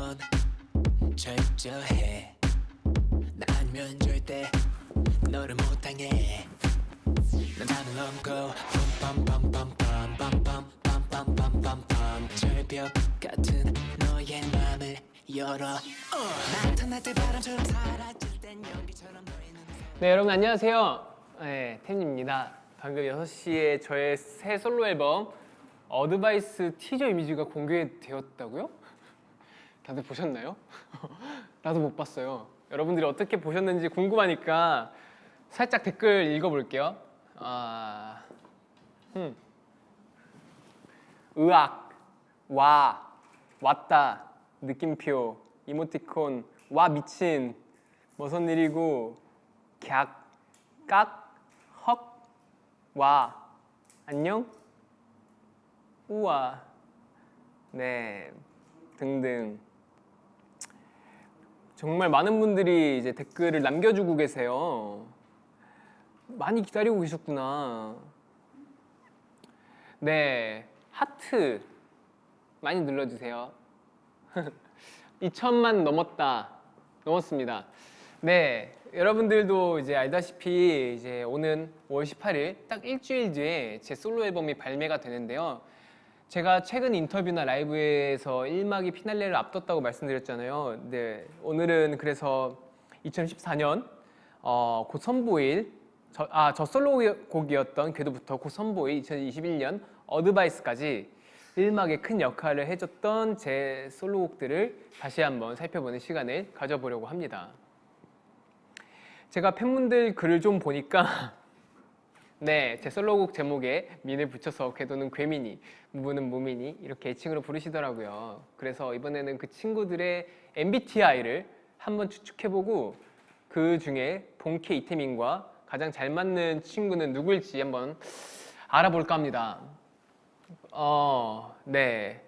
건 철저해. 나 아니면 절대 너를 못 당해. 난 하늘 넘고 빰빰빰빰빰빰빰빰빰빰빰빰 절벽 같은 너의 맘을 열어. 나타날 때 바람처럼 사라질 땐 연기처럼 너의 눈에. 네, 여러분 안녕하세요. 네, 템입니다. 방금 6시에 저의 새 솔로 앨범 어드바이스 티저 이미지가 공개되었다고요? 다들 보셨나요? 나도 못 봤어요. 여러분들이 어떻게 보셨는지 궁금하니까 살짝 댓글 읽어볼게요. 의학, 와, 왔다, 느낌표, 이모티콘, 와 미친, 무슨 일이고, 객, 깍, 헉, 와, 안녕, 우와, 네, 등등. 정말 많은 분들이 이제 댓글을 남겨주고 계세요. 많이 기다리고 계셨구나. 네, 하트 많이 눌러주세요. 2천만 넘었습니다. 네, 여러분들도 이제 알다시피 이제 오는 5월 18일 딱 일주일 뒤에 제 솔로 앨범이 발매가 되는데요. 제가 최근 인터뷰나 라이브에서 1막이 피날레를 앞뒀다고 말씀드렸잖아요. 네, 오늘은 그래서 2014년 곧 선보일 저 솔로곡이었던 궤도부터 곧 선보일 2021년 어드바이스까지 1막에 큰 역할을 해줬던 제 솔로곡들을 다시 한번 살펴보는 시간을 가져보려고 합니다. 제가 팬분들 글을 좀 보니까 네, 제 솔로곡 제목에 민을 붙여서 궤도는 괴민이, 무브는 무민이 이렇게 애칭으로 부르시더라고요. 그래서 이번에는 그 친구들의 MBTI를 한번 추측해보고 그 중에 본캐 이태민과 가장 잘 맞는 친구는 누구일지 한번 알아볼까 합니다. 네,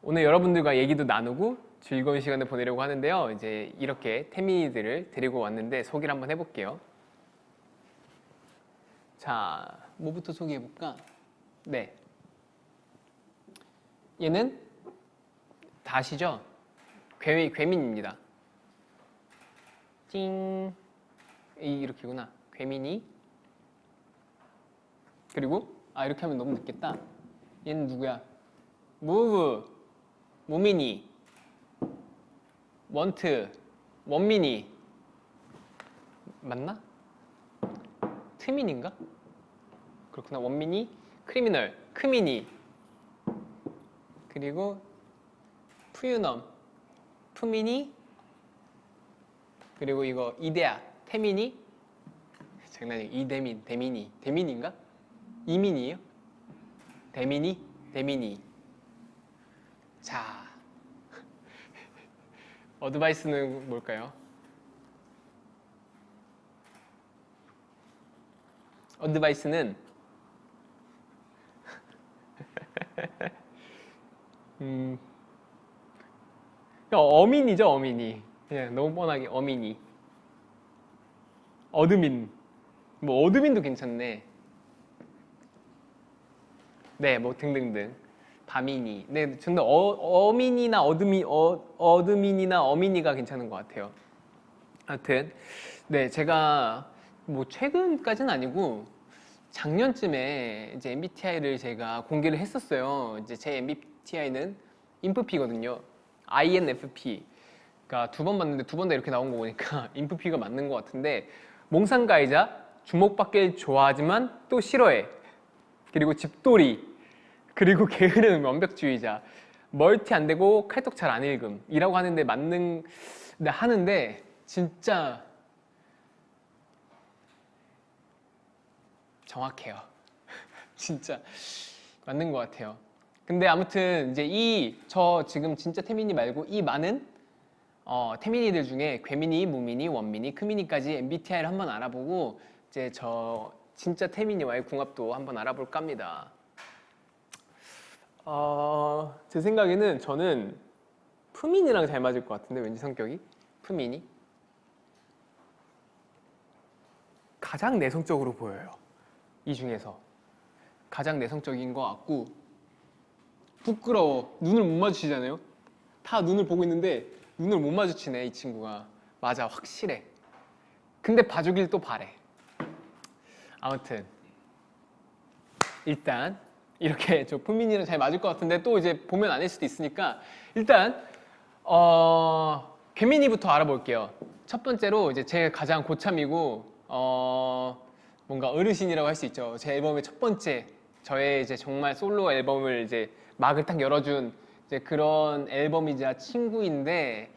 오늘 여러분들과 얘기도 나누고 즐거운 시간을 보내려고 하는데요. 이제 이렇게 태민이들을 데리고 왔는데 소개를 한번 해볼게요. 자, 뭐부터 소개해볼까? 네, 얘는 다 아시죠? 괴민입니다. 띵, 이렇게구나. 괴민이. 그리고 이렇게 하면 너무 늦겠다. 얘는 누구야? 무브, 무민이, 원트, 원민이. 맞나? 트민인가? 그렇구나. 원민이, 크리미널, 크미니. 그리고 푸유넘, 푸미니. 그리고 이거 이데아, 태민이. 장난이에요. 이대민, 대민이. 대민인가? 이민이에요? 대민이, 대민이. 자, 어드바이스는 뭘까요? 어드바이스는 어민이죠. 어민이. 그냥 너무 뻔하게 어민이. 어드민. 뭐 어드민도 괜찮네. 네, 뭐 등등등. 바민이. 네, 근데 어민이나 어드민이나 어민이가 괜찮은 것 같아요. 하여튼 네, 제가 뭐 최근까지는 아니고 작년쯤에 이제 MBTI를 제가 공개를 했었어요. 이제 제 MBTI는 INFP거든요. INFP. 그러니까 두 번 봤는데 두 번 다 이렇게 나온 거 보니까 INFP가 맞는 것 같은데, 몽상가이자 주목받길 좋아하지만 또 싫어해. 그리고 집돌이. 그리고 게으른 완벽주의자. 멀티 안 되고 칼떡 잘 안 읽음. 이라고 하는데 하는데 진짜 정확해요. 진짜 맞는 것 같아요. 근데 아무튼 이제 저 지금 진짜 태민이 말고 이 많은 태민이들 중에 괴민이, 무민이, 원민이, 크민이까지 MBTI를 한번 알아보고 이제 저 진짜 태민이와의 궁합도 한번 알아볼까 합니다. 제 생각에는 저는 푸민이랑 잘 맞을 것 같은데, 왠지 성격이 푸민이 가장 내성적으로 보여요. 이 중에서 가장 내성적인 것 같고, 부끄러워. 눈을 못 마주치잖아요. 다 눈을 보고 있는데 눈을 못 마주치네 이 친구가. 맞아, 확실해. 근데 봐주길 또 바래. 아무튼 일단 이렇게 저 푸민이랑 잘 맞을 것 같은데 또 이제 보면 아닐 수도 있으니까 일단 괴민이부터 알아볼게요. 첫 번째로 이제 제 가장 고참이고 뭔가 어르신이라고 할 수 있죠. 제 앨범의 첫 번째, 저의 이제 정말 솔로 앨범을 이제 막을 딱 열어준 이제 그런 앨범이자 친구인데,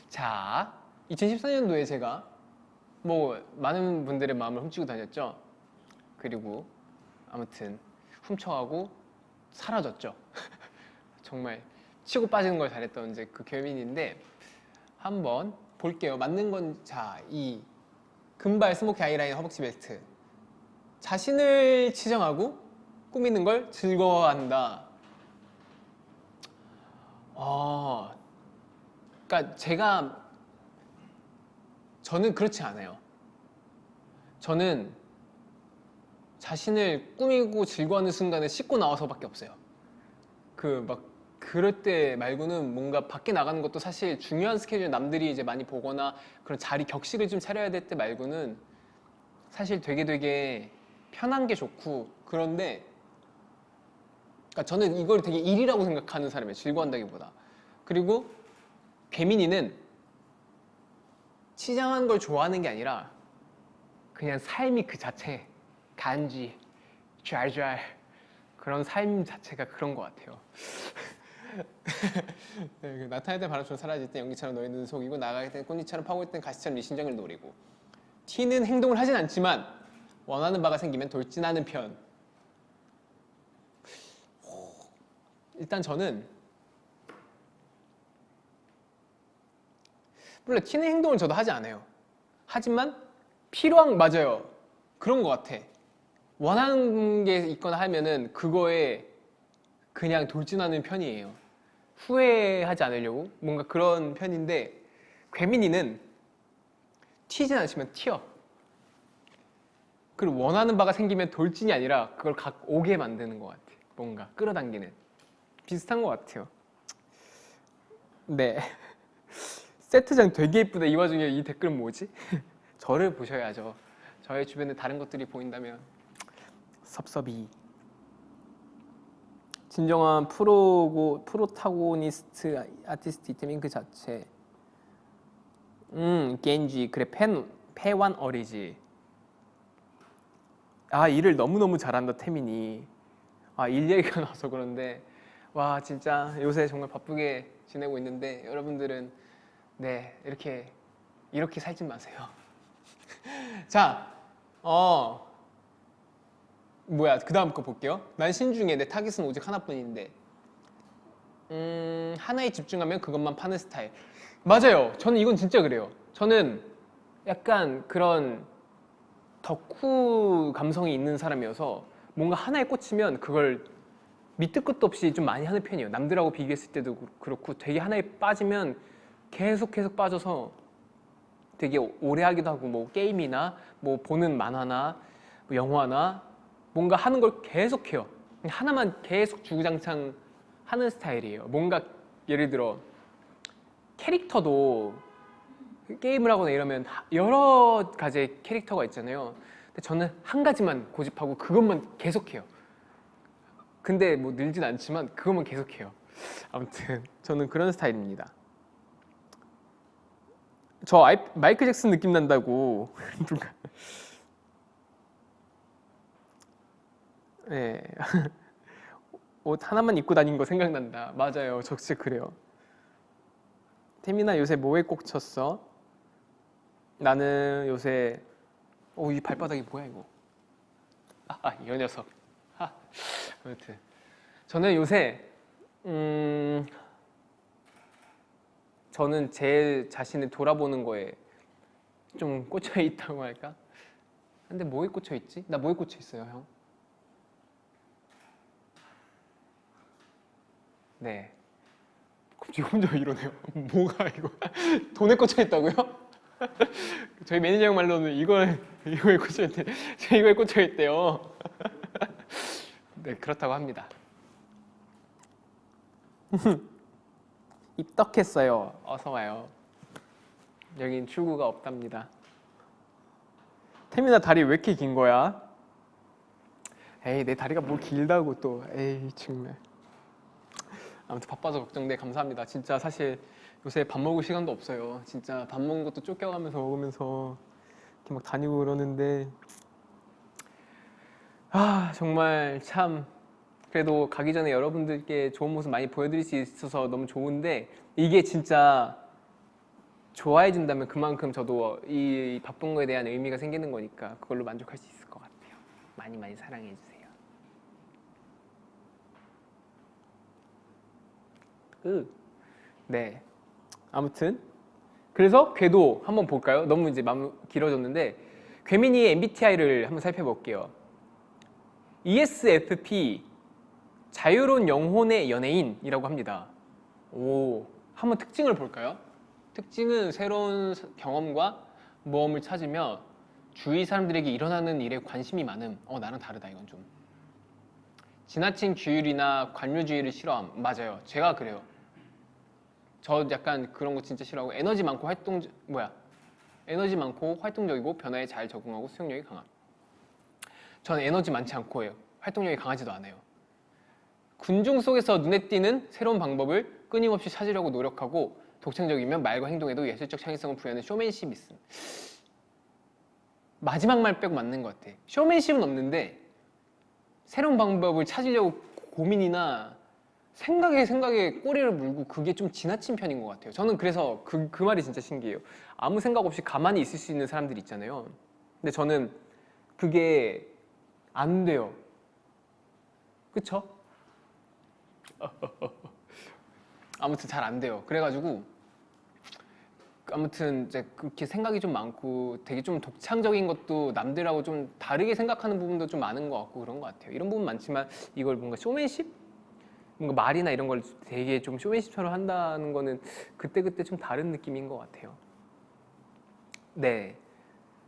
자 2014년도에 제가 뭐 많은 분들의 마음을 훔치고 다녔죠. 그리고 아무튼 훔쳐가고 사라졌죠. 정말 치고 빠지는 걸 잘했던 이제 그 괴민인데 한번 볼게요. 맞는 건 자, 이 금발 스모키 아이라인 허벅지 벨트. 자신을 치정하고 꾸미는 걸 즐거워한다. 그러니까 저는 그렇지 않아요. 저는 자신을 꾸미고 즐거워하는 순간에 씻고 나와서밖에 없어요. 그럴 때 말고는 뭔가 밖에 나가는 것도 사실 중요한 스케줄, 남들이 이제 많이 보거나 그런 자리 격식을 좀 차려야 될 때 말고는 사실 되게 편한 게 좋고. 그런데 그러니까 저는 이걸 되게 일이라고 생각하는 사람이에요. 즐거워한다기보다. 그리고 괴민이는 치장한 걸 좋아하는 게 아니라 그냥 삶이 그 자체, 간지, 잘 그런 삶 자체가 그런 것 같아요. 네, 나타날 때 바람처럼 사라질 때 연기처럼 너의 눈을 속이고 나갈 때 꽃잎처럼 파고일 땐 가시처럼 네 심장을 노리고. T는 행동을 하진 않지만 원하는 바가 생기면 돌진하는 편. 일단 저는 물론 T는 행동을 저도 하지 않아요. 하지만 맞아요. 그런 것 같아. 원하는 게 있거나 하면은 그거에 그냥 돌진하는 편이에요. 후회하지 않으려고 뭔가 그런 편인데, 괴민이는 튀진 않으면 튀어. 그리고 원하는 바가 생기면 돌진이 아니라 그걸 오게 만드는 것 같아. 뭔가 끌어당기는. 비슷한 것 같아요. 네. 세트장 되게 예쁘다. 이 와중에 이 댓글은 뭐지? 저를 보셔야죠. 저의 주변에 다른 것들이 보인다면 섭섭이. 진정한 프로타고니스트 아티스트 이템인 그 자체. 겐지. 그래, 패완 어리지. 일을 너무너무 잘한다 태민이. 일 얘기가 나와서 그런데 와, 진짜 요새 정말 바쁘게 지내고 있는데 여러분들은 네, 이렇게 살지 마세요. 자, 그 다음 거 볼게요. 난 신중해. 내 타깃은 오직 하나뿐인데. 하나에 집중하면 그것만 파는 스타일. 맞아요. 저는 이건 진짜 그래요. 저는 약간 그런 덕후 감성이 있는 사람이어서 뭔가 하나에 꽂히면 그걸 밑도 끝도 없이 좀 많이 하는 편이에요. 남들하고 비교했을 때도 그렇고 되게 하나에 빠지면 계속 빠져서 되게 오래 하기도 하고, 뭐 게임이나 뭐 보는 만화나 뭐 영화나 뭔가 하는 걸 계속 해요. 하나만 계속 주구장창 하는 스타일이에요. 뭔가 예를 들어 캐릭터도 게임을 하거나 이러면 여러 가지의 캐릭터가 있잖아요. 근데 저는 한 가지만 고집하고 그것만 계속해요. 근데 뭐 늘진 않지만 그것만 계속해요. 아무튼 저는 그런 스타일입니다. 저 마이클 잭슨 느낌 난다고 누가. 네. 옷 하나만 입고 다닌 거 생각난다. 맞아요. 저 진짜 그래요. 태민아, 요새 뭐에 꽂혔어? 나는 요새 이 발바닥이 뭐야 이거. 이 녀석. 아무튼 저는 요새 저는 제 자신을 돌아보는 거에 좀 꽂혀 있다고 할까? 근데 뭐에 꽂혀 있지? 나 뭐에 꽂혀 있어요, 형? 네. 갑자기 혼자 이러네요. 뭐가 이거? 돈에 꽂혀 있다고요? 저희 매니저 형 말로는 이거에 꽂혀 있대. 제가 이거에 꽂혀 있대요. 네, 그렇다고 합니다. 입덕했어요. 어서 와요. 여긴 출구가 없답니다. 태민아 다리 왜 이렇게 긴 거야? 에이 내 다리가 뭘 길다고 또 에이 정말. 아무튼 바빠서 걱정돼. 감사합니다. 진짜 사실 요새 밥 먹을 시간도 없어요. 진짜 밥 먹는 것도 쫓겨가면서 먹으면서 이렇게 막 다니고 그러는데 정말 참 그래도 가기 전에 여러분들께 좋은 모습 많이 보여드릴 수 있어서 너무 좋은데 이게 진짜 좋아해 준다면 그만큼 저도 이 바쁜 거에 대한 의미가 생기는 거니까 그걸로 만족할 수 있을 것 같아요. 많이 많이 사랑해 주세요. 네. 아무튼 그래서 궤도 한번 볼까요? 너무 이제 길어졌는데 궤민이의 MBTI를 한번 살펴볼게요. ESFP 자유로운 영혼의 연예인이라고 합니다. 오, 한번 특징을 볼까요? 특징은 새로운 경험과 모험을 찾으며 주위 사람들에게 일어나는 일에 관심이 많음. 나랑 다르다 이건 좀. 지나친 규율이나 관료주의를 싫어함. 맞아요. 제가 그래요. 저 약간 그런 거 진짜 싫어하고 에너지 많고 활동적이고 변화에 잘 적응하고 수용력이 강함. 저는 에너지 많지 않고 해요. 활동력이 강하지도 않아요. 군중 속에서 눈에 띄는 새로운 방법을 끊임없이 찾으려고 노력하고 독창적이면 말과 행동에도 예술적 창의성을 부여하는 쇼맨십이 있음. 마지막 말 빼고 맞는 것 같아. 쇼맨십은 없는데 새로운 방법을 찾으려고 고민이나 생각에 꼬리를 물고 그게 좀 지나친 편인 것 같아요. 저는 그래서 그 말이 진짜 신기해요. 아무 생각 없이 가만히 있을 수 있는 사람들 있잖아요. 근데 저는 그게 안 돼요. 그쵸? 아무튼 잘 안 돼요. 그래가지고 아무튼 이제 그렇게 생각이 좀 많고 되게 좀 독창적인 것도 남들하고 좀 다르게 생각하는 부분도 좀 많은 것 같고 그런 것 같아요. 이런 부분 많지만 이걸 뭔가 쇼맨십? 뭔가 말이나 이런 걸 되게 좀 쇼맨십처럼 한다는 거는 그때그때 좀 다른 느낌인 것 같아요. 네.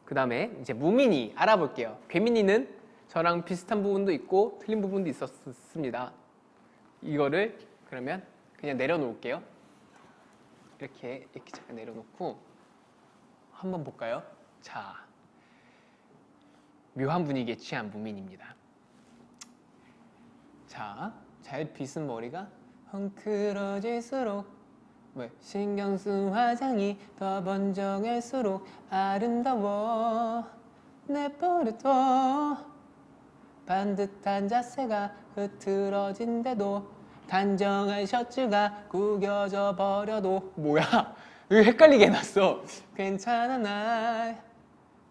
그 다음에 이제 무민이 알아볼게요. 괴민이는 저랑 비슷한 부분도 있고 틀린 부분도 있었습니다. 이거를 그러면 그냥 내려놓을게요. 이렇게 잠깐 내려놓고 한번 볼까요? 자, 묘한 분위기에 취한 무민입니다. 자, 잘 빗은 머리가 헝클어질수록 신경 쓴 화장이 더 번정할수록 아름다워 내버려둬 반듯한 자세가 흐트러진데도 단정한 셔츠가 구겨져 버려도 뭐야? 왜 헷갈리게 해놨어? 괜찮아 날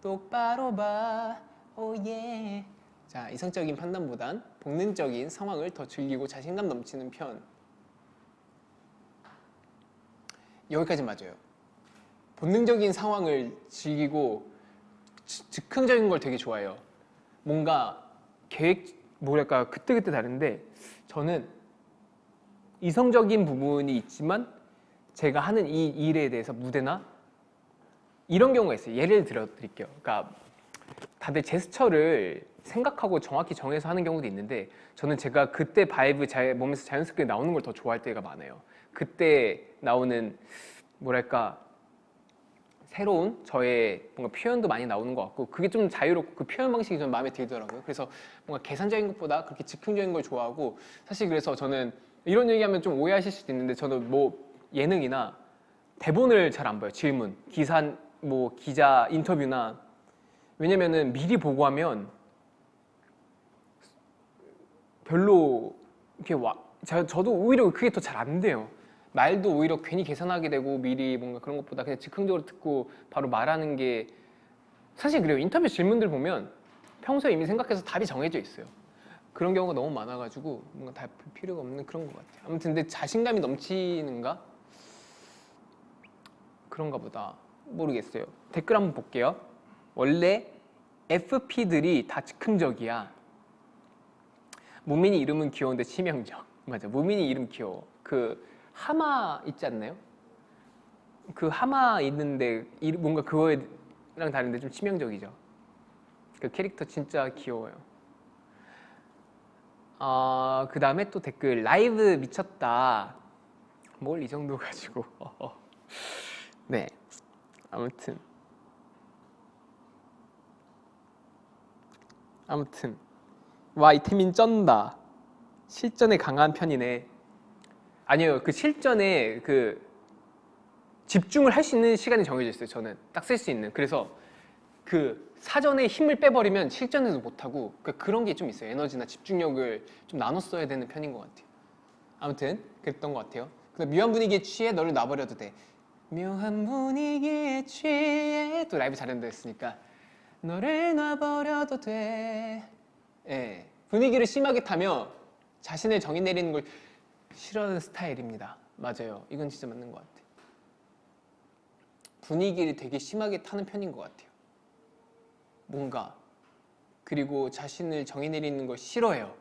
똑바로 봐 오예. 자, 이성적인 판단보단 본능적인 상황을 더 즐기고 자신감 넘치는 편. 여기까지 맞아요. 본능적인 상황을 즐기고 즉흥적인 걸 되게 좋아해요. 뭔가 뭐랄까 그때그때 다른데 저는 이성적인 부분이 있지만 제가 하는 이 일에 대해서 무대나 이런 경우가 있어요. 예를 들어 드릴게요. 그러니까 다들 제스처를 생각하고 정확히 정해서 하는 경우도 있는데 저는 제가 그때 바이브 몸에서 자연스럽게 나오는 걸 더 좋아할 때가 많아요. 그때 나오는 뭐랄까 새로운 저의 뭔가 표현도 많이 나오는 것 같고 그게 좀 자유롭고 그 표현 방식이 좀 마음에 들더라고요. 그래서 뭔가 계산적인 것보다 그렇게 즉흥적인 걸 좋아하고 사실 그래서 저는 이런 얘기하면 좀 오해하실 수도 있는데 저는 뭐 예능이나 대본을 잘 안 봐요. 질문, 기자 인터뷰나 왜냐면은 미리 보고 하면 별로 이렇게 저도 오히려 그게 더 잘 안 돼요. 말도 오히려 괜히 계산하게 되고 미리 뭔가 그런 것보다 그냥 즉흥적으로 듣고 바로 말하는 게 사실 그래요. 인터뷰 질문들 보면 평소에 이미 생각해서 답이 정해져 있어요. 그런 경우가 너무 많아가지고 뭔가 다 필요가 없는 그런 것 같아요. 아무튼 근데 자신감이 넘치는가? 그런가 보다. 모르겠어요. 댓글 한번 볼게요. 원래 FP들이 다 즉흥적이야. 무민이 이름은 귀여운데 치명적. 맞아. 무민이 이름 귀여워. 그 하마 있지 않나요? 그 하마 있는데 뭔가 그거랑 다른데 좀 치명적이죠. 그 캐릭터 진짜 귀여워요. 그 다음에 또 댓글 라이브 미쳤다. 뭘 이 정도 가지고. 네, 아무튼 와, 이태민 쩐다. 실전에 강한 편이네. 아니요, 그 실전에 그 집중을 할 수 있는 시간이 정해져 있어요. 저는 딱 쓸 수 있는. 그래서 그 사전에 힘을 빼버리면 실전에도 못하고, 그러니까 그런 게 좀 있어요. 에너지나 집중력을 좀 나눠 써야 되는 편인 것 같아요. 아무튼 그랬던 것 같아요. 근데 묘한 분위기에 취해 너를 놔버려도 돼. 묘한 분위기에 취해, 또 라이브 잘한다 했으니까 너를 놔버려도 돼. 예, 분위기를 심하게 타며 자신을 정의 내리는 걸 싫어하는 스타일입니다. 맞아요. 이건 진짜 맞는 것 같아요. 분위기를 되게 심하게 타는 편인 것 같아요. 뭔가. 그리고 자신을 정의 내리는 걸 싫어해요.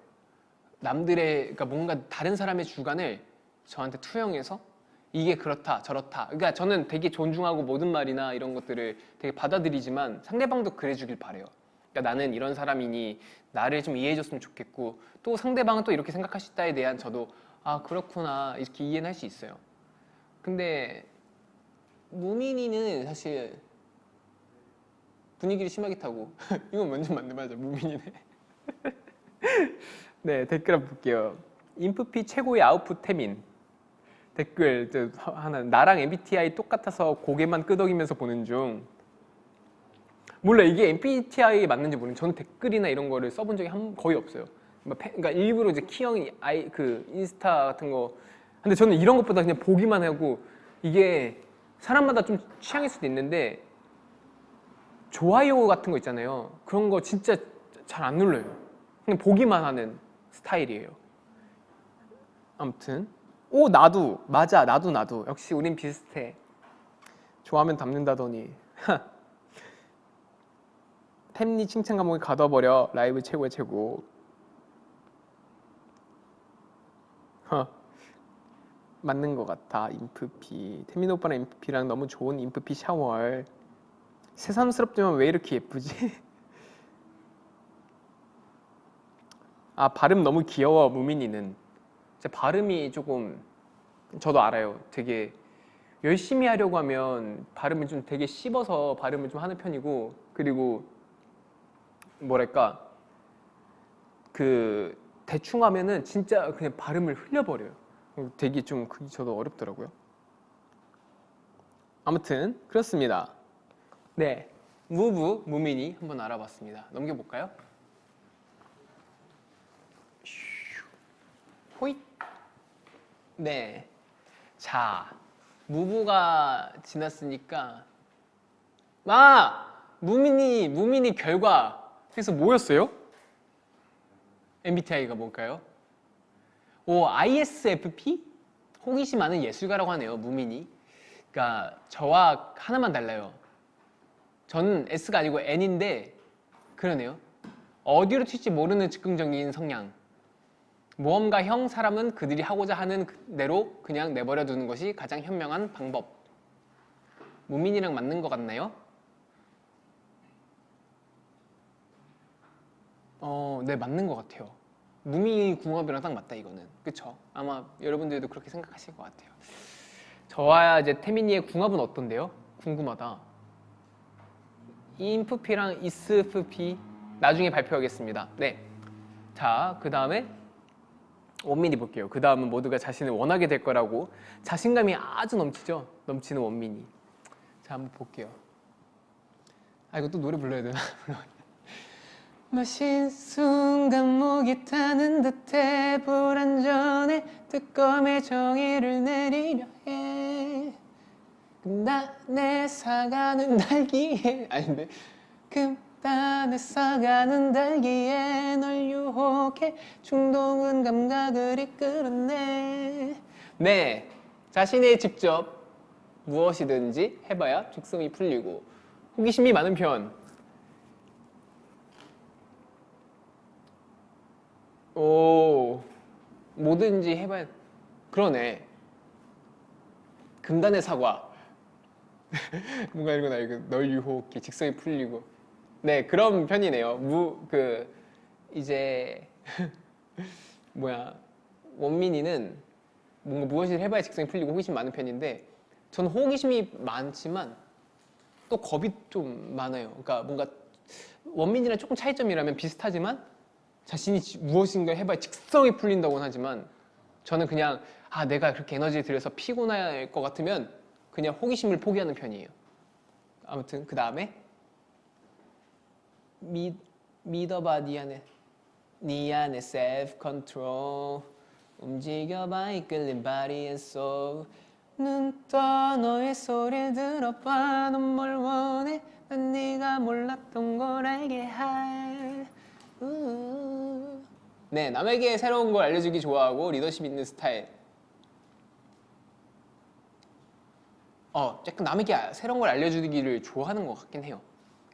남들의, 그러니까 뭔가 다른 사람의 주관을 저한테 투영해서 이게 그렇다 저렇다, 그러니까 저는 되게 존중하고 모든 말이나 이런 것들을 되게 받아들이지만 상대방도 그래주길 바래요. 그러니까 나는 이런 사람이니 나를 좀 이해해줬으면 좋겠고, 또 상대방은 또 이렇게 생각할 수 있다에 대한 저도 아 그렇구나 이렇게 이해는 할 수 있어요. 근데 무민이는 사실 분위기를 심하게 타고 이건 완전 맞네. 맞아, 무민이네. 네, 댓글 한번 볼게요. 인프피 최고의 아웃풋 태민. 댓글 하나, 나랑 MBTI 똑같아서 고개만 끄덕이면서 보는 중. 몰라, 이게 MBTI에 맞는지 모르겠는데 저는 댓글이나 이런 거를 써본 적이 거의 없어요. 그러니까 일부러 이제 키형 그 인스타 같은 거. 근데 저는 이런 것보다 그냥 보기만 하고, 이게 사람마다 좀 취향일 수도 있는데 좋아요 같은 거 있잖아요. 그런 거 진짜 잘 안 눌러요. 그냥 보기만 하는 스타일이에요. 아무튼 오, 나도 맞아. 나도 역시 우린 비슷해. 좋아하면 담는다더니. 템니 칭찬 감옥에 가둬버려. 라이브 최고의 최고. 맞는 것 같아. 인프피. 태민 오빠랑 인프피랑 너무 좋은 인프피 샤월. 새삼스럽지만 왜 이렇게 예쁘지? 아, 발음 너무 귀여워. 무민이는 제 발음이 조금, 저도 알아요. 되게 열심히 하려고 하면 발음을 좀 되게 씹어서 발음을 좀 하는 편이고, 그리고 뭐랄까 그 대충 하면은 진짜 그냥 발음을 흘려버려요. 되게 좀 그게 저도 어렵더라고요. 아무튼 그렇습니다. 네, 무민이 한번 알아봤습니다. 넘겨볼까요? 호잇. 네, 자, 무부가 지났으니까 무민이 결과 그래서 뭐였어요? MBTI가 뭘까요? 오, ISFP? 호기심 많은 예술가라고 하네요, 무민이. 그러니까 저와 하나만 달라요. 저는 S가 아니고 N인데 그러네요. 어디로 튈지 모르는 즉흥적인 성향. 모험가형 사람은 그들이 하고자 하는 대로 그냥 내버려 두는 것이 가장 현명한 방법. 무민이랑 맞는 것 같나요? 네, 맞는 것 같아요. 무미 궁합이랑 딱 맞다, 이거는. 그쵸? 아마 여러분들도 그렇게 생각하실 것 같아요. 저와 이제 태민이의 궁합은 어떤데요? 궁금하다. 인프피랑 이스프피 나중에 발표하겠습니다. 네. 자, 그 다음에 원민이 볼게요. 그 다음은 모두가 자신을 원하게 될 거라고 자신감이 아주 넘치죠? 넘치는 원민이. 자, 한번 볼게요. 아, 이거 또 노래 불러야 되나? 마신 순간 목이 타는 듯해 불안전해 뜨거움의 정의를 내리려 해 금단에 사가는 달기에 아닌데 금단에 사가는 달기에 널 유혹해 충동은 감각을 이끌어내. 네, 자신이 직접 무엇이든지 해봐야 죽성이 풀리고 호기심이 많은 편. 오, 뭐든지 해봐야. 그러네. 금단의 사과. 뭔가 이거 널 유혹해 직성이 풀리고. 네, 그런 편이네요. 이제 원민이는 뭔가 무엇을 해봐야 직성이 풀리고 호기심 많은 편인데 저는 호기심이 많지만 또 겁이 좀 많아요. 그러니까 뭔가 원민이랑 조금 차이점이라면 비슷하지만 자신이 무엇인가 해봐야 직성이 풀린다고는 하지만 저는 그냥 내가 그렇게 에너지를 들여서 피곤할 것 같으면 그냥 호기심을 포기하는 편이에요. 아무튼 그 다음에 믿어봐 네 안에 self control 움직여봐 이끌린 body and soul 눈 떠 너의 소리를 들어봐 넌 뭘 원해 난 네가 몰랐던 걸 알게 할 네, 남에게 새로운 걸 알려주기 좋아하고 리더십 있는 스타일. 약간 남에게 새로운 걸 알려주기를 좋아하는 것 같긴 해요.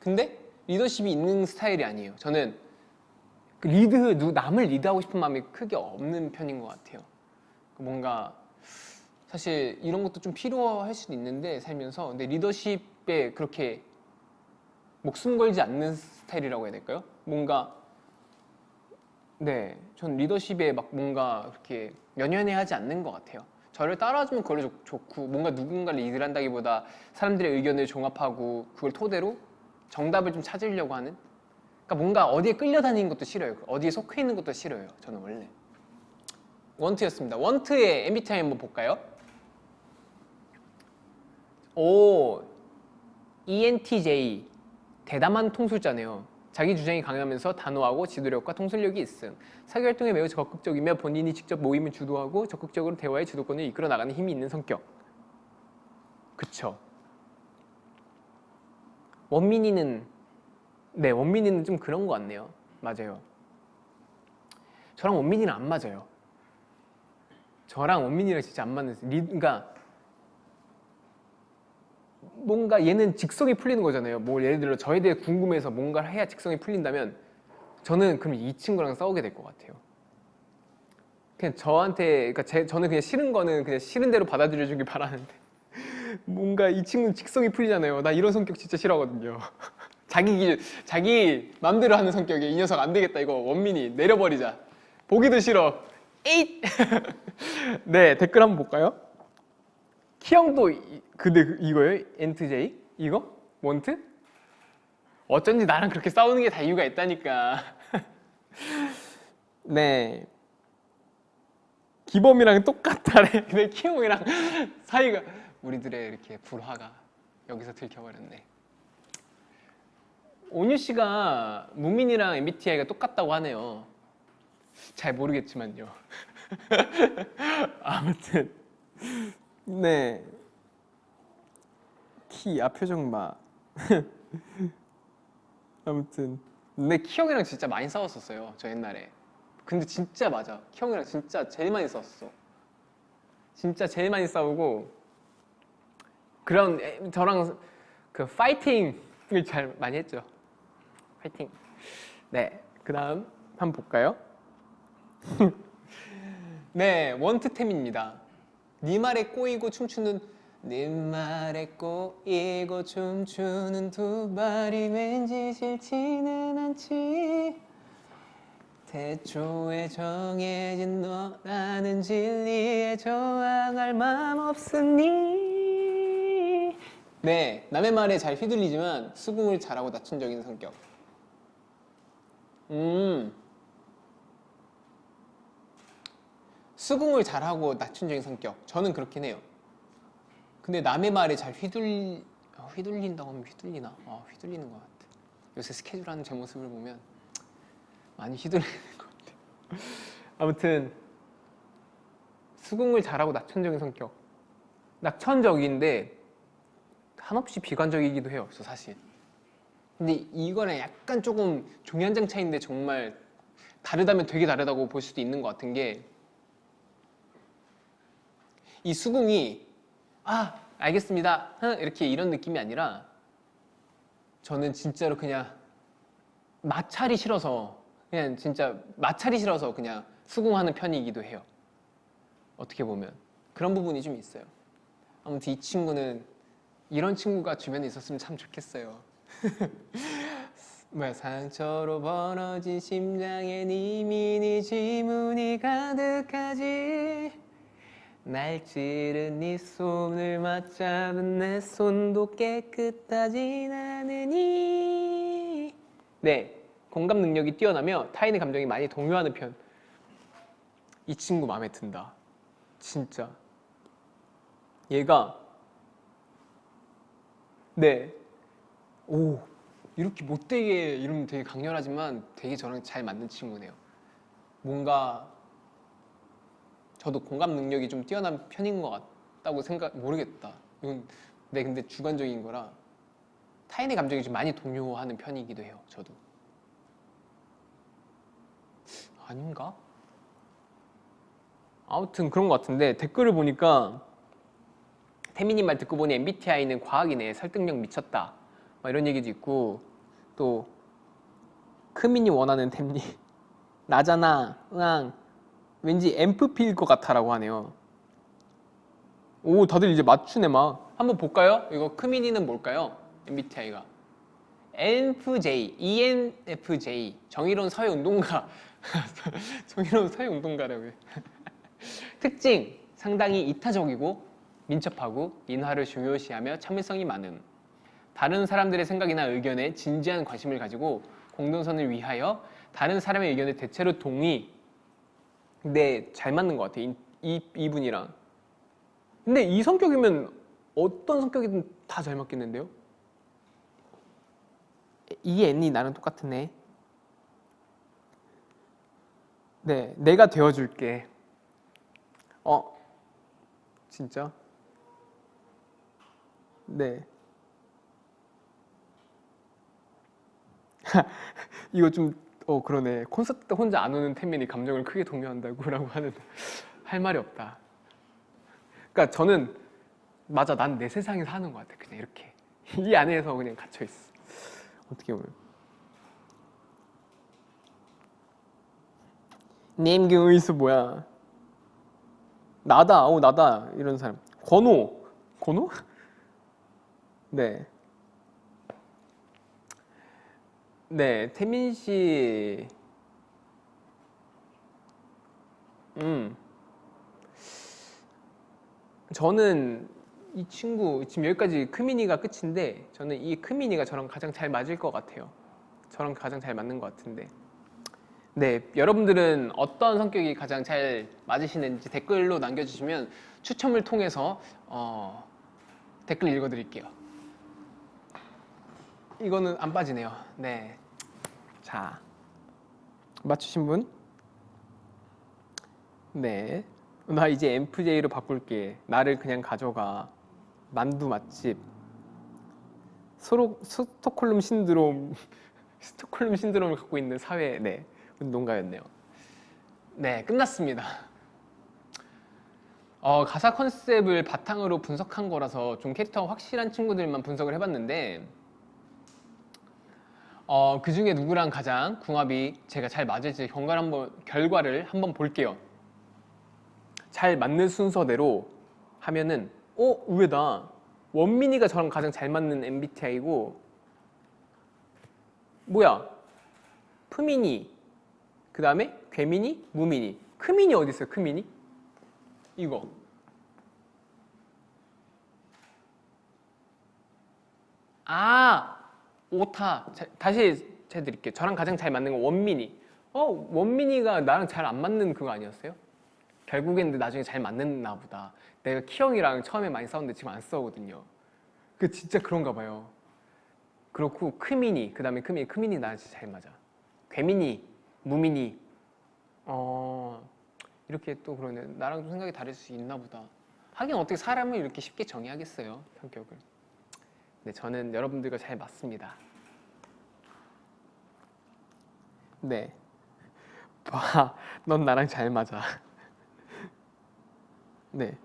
근데 리더십이 있는 스타일이 아니에요. 저는 남을 리드하고 싶은 마음이 크게 없는 편인 것 같아요. 뭔가 사실 이런 것도 좀 필요할 수도 있는데 살면서 근데 리더십에 그렇게 목숨 걸지 않는 스타일이라고 해야 될까요? 뭔가 전 리더십에 막 뭔가 그렇게 연연해하지 않는 것 같아요. 저를 따라주면 그걸로 좋고 뭔가 누군가를 리드한다기보다 사람들의 의견을 종합하고 그걸 토대로 정답을 좀 찾으려고 하는 그러니까 뭔가 어디에 끌려다니는 것도 싫어요. 어디에 속해 있는 것도 싫어요. 저는 원래 원트였습니다. 원트의 MBTI 한번 볼까요? ENTJ 대담한 통술자네요. 자기 주장이 강하면서 단호하고 지도력과 통솔력이 있음. 사교활동에 매우 적극적이며 본인이 직접 모임을 주도하고 적극적으로 대화의 주도권을 이끌어 나가는 힘이 있는 성격. 그쵸. 원민이는 좀 그런 것 같네요. 맞아요. 저랑 원민이는 안 맞아요. 저랑 원민이랑 진짜 안 맞는 그러니까 뭔가 얘는 직성이 풀리는 거잖아요. 뭐 예를 들어 저에 대해 궁금해서 뭔가를 해야 직성이 풀린다면 저는 그럼 이 친구랑 싸우게 될 것 같아요. 그냥 그러니까 저는 그냥 싫은 거는 그냥 싫은 대로 받아들여 주길 바라는데 뭔가 이 친구는 직성이 풀리잖아요. 나 이런 성격 진짜 싫어하거든요. 자기 맘대로 하는 성격에 이 녀석 안 되겠다. 이거 원민이 내려버리자. 보기도 싫어. 에잇! 네, 댓글 한번 볼까요? 키형도 근데 이거예요? 엔트제이? 이거? 원트? 어쩐지 나랑 그렇게 싸우는 게 다 이유가 있다니까. 네. 기범이랑 똑같다래. 근데 키형이랑 사이가 우리들의 이렇게 불화가 여기서 들켜버렸네. 온유 씨가 무민이랑 MBTI가 똑같다고 하네요. 잘 모르겠지만요. 아무튼 네. 키야 표정 봐. 아무튼 근데 키 형이랑 진짜 많이 싸웠었어요. 저 옛날에. 근데 진짜 맞아. 키 형이랑 진짜 제일 많이 싸웠어. 진짜 제일 많이 싸우고 그런 저랑 그 파이팅을 잘 많이 했죠. 파이팅. 네. 그다음 한번 볼까요? 네, 원트템입니다. 네 말에 꼬이고 춤추는 네 말에 꼬이고 춤추는 두 발이 왠지 싫지는 않지 태초에 정해진 너라는 진리에 저항할 맘 없으니 네, 남의 말에 잘 휘둘리지만 수긍을 잘하고 낮춘적인 성격. 수긍을 잘하고 낮춘적인 성격. 저는 그렇긴 해요. 근데 남의 말에 잘 휘둘린다고 하면 휘둘리나? 휘둘리는 것 같아. 요새 스케줄 하는 제 모습을 보면 많이 휘둘리는 것 같아요. 아무튼 수긍을 잘하고 낙천적인 성격. 낙천적인데 한없이 비관적이기도 해요. 저 사실. 근데 이거랑 약간 조금 종이 한 장 차이인데 정말 다르다면 되게 다르다고 볼 수도 있는 것 같은 게 이 수긍이 알겠습니다 이렇게 이런 느낌이 아니라 저는 진짜로 그냥 마찰이 싫어서 그냥 수긍하는 편이기도 해요. 어떻게 보면 그런 부분이 좀 있어요. 아무튼 이 친구는 이런 친구가 주변에 있었으면 참 좋겠어요. 상처로 벌어진 심장엔 이미 네 지문이 가득하지 날 찌른 네 손을 맞잡은 내 손도 깨끗하진 않으니. 네, 공감 능력이 뛰어나며 타인의 감정이 많이 동요하는 편. 이 친구 마음에 든다. 진짜. 얘가 네, 오, 이렇게 못되게 이러면 되게 강렬하지만 되게 저랑 잘 맞는 친구네요. 뭔가 저도 공감 능력이 좀 뛰어난 편인 것 같다고 모르겠다. 이건 근데 주관적인 거라 타인의 감정이 좀 많이 동요하는 편이기도 해요. 저도. 아닌가? 아무튼 그런 것 같은데 댓글을 보니까 태민님 말 듣고 보니 MBTI는 과학이네. 설득력 미쳤다. 막 이런 얘기도 있고 또 크민이 원하는 템님 나잖아. 으앙. 왠지 엠프피일 것 같아라고 하네요. 오, 다들 이제 맞추네 막. 한번 볼까요? 이거 크민이는 뭘까요? MBTI가 ENFJ, ENFJ 정의로운 사회운동가. 정의로운 사회운동가라고요. 특징 상당히 이타적이고 민첩하고 인화를 중요시하며 참을성이 많음. 다른 사람들의 생각이나 의견에 진지한 관심을 가지고 공동선을 위하여 다른 사람의 의견에 대체로 동의. 근데 잘 맞는 것 같아. 이분이랑. 근데 이 성격이면 어떤 성격이든 다 잘 맞겠는데요? 이 애니 나랑 똑같네. 네, 내가 되어줄게. 진짜? 네. 이거 좀 그러네. 콘서트 때 혼자 안 오는 태민이 감정을 크게 동요한다고라고 하는 할 말이 없다. 그러니까 저는 맞아, 난 내 세상에 사는 것 같아. 그냥 이렇게 이 안에서 그냥 갇혀 있어. 어떻게 보면. 님기 의수 뭐야? 나다, 나다 이런 사람. 권호, 권호? 네. 네, 태민 씨. 저는 이 친구 지금 여기까지 크미니가 끝인데 저는 이 크미니가 저랑 가장 잘 맞을 것 같아요. 저랑 가장 잘 맞는 것 같은데. 네, 여러분들은 어떤 성격이 가장 잘 맞으시는지 댓글로 남겨주시면 추첨을 통해서 댓글 읽어드릴게요. 이거는 안 빠지네요. 네, 자 맞추신 분? 네, 나 이제 MFJ로 바꿀게. 나를 그냥 가져가. 만두 맛집. 스톡홀름 신드롬. 스톡홀름 신드롬을 갖고 있는 사회. 네, 운동가였네요. 네, 끝났습니다. 가사 컨셉을 바탕으로 분석한 거라서 좀 캐릭터가 확실한 친구들만 분석을 해봤는데 그 중에 누구랑 가장 궁합이 제가 잘 맞을지 결과를 한번 볼게요. 잘 맞는 순서대로 하면은 의외다. 원민이가 저랑 가장 잘 맞는 MBTI고 뭐야? 프민이, 그 다음에 괴민이, 무민이. 크민이 어디 있어요? 크민이? 이거. 오타. 다시 해드릴게요. 저랑 가장 잘 맞는 건 원민이. 원민이가 나랑 잘 안 맞는 그거 아니었어요? 결국엔 나중에 잘 맞는나 보다. 내가 키형이랑 처음에 많이 싸웠는데 지금 안 싸우거든요. 그 진짜 그런가 봐요. 그렇고 크민이, 그 다음에 크민이 나랑 진짜 잘 맞아. 괴민이, 무민이. 이렇게 또 그러네. 나랑 좀 생각이 다를 수 있나 보다. 하긴 어떻게 사람을 이렇게 쉽게 정의하겠어요, 성격을. 네, 저는 여러분들과 잘 맞습니다. 네. 봐, 넌 나랑 잘 맞아. 네.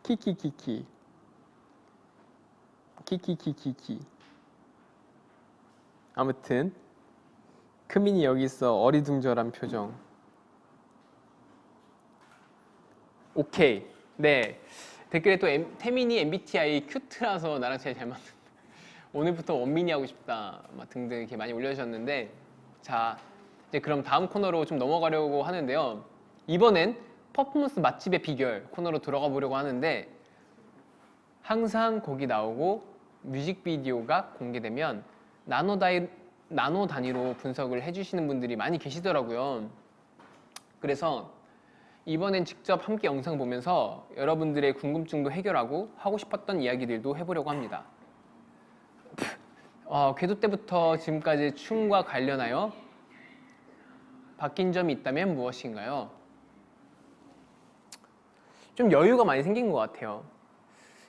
키키키키. 키키키키키. 아무튼 크민이 여기 있어. 어리둥절한 표정. 오케이. 네. 댓글에 또 태민이 MBTI 큐트라서 나랑 제일 잘 맞는. 오늘부터 원민이 하고 싶다. 등등 이렇게 많이 올려주셨는데 자, 이제 그럼 다음 코너로 좀 넘어가려고 하는데요. 이번엔 퍼포먼스 맛집의 비결 코너로 들어가 보려고 하는데 항상 거기 나오고 뮤직비디오가 공개되면 나노 단위로 분석을 해주시는 분들이 많이 계시더라고요. 그래서 이번엔 직접 함께 영상 보면서 여러분들의 궁금증도 해결하고 하고 싶었던 이야기들도 해보려고 합니다. 궤도 때부터 지금까지 춤과 관련하여 바뀐 점이 있다면 무엇인가요? 좀 여유가 많이 생긴 것 같아요.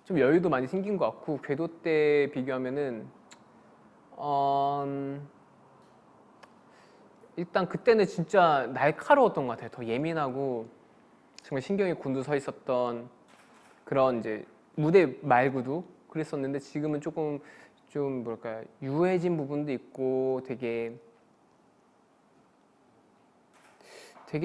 좀 여유도 많이 생긴 것 같고 궤도 때 비교하면은 일단 그때는 진짜 날카로웠던 것 같아요. 더 예민하고 정말 신경이 곤두서 있었던 그런 이제 무대 말고도 그랬었는데 지금은 조금 좀 뭐랄까 유해진 부분도 있고 되게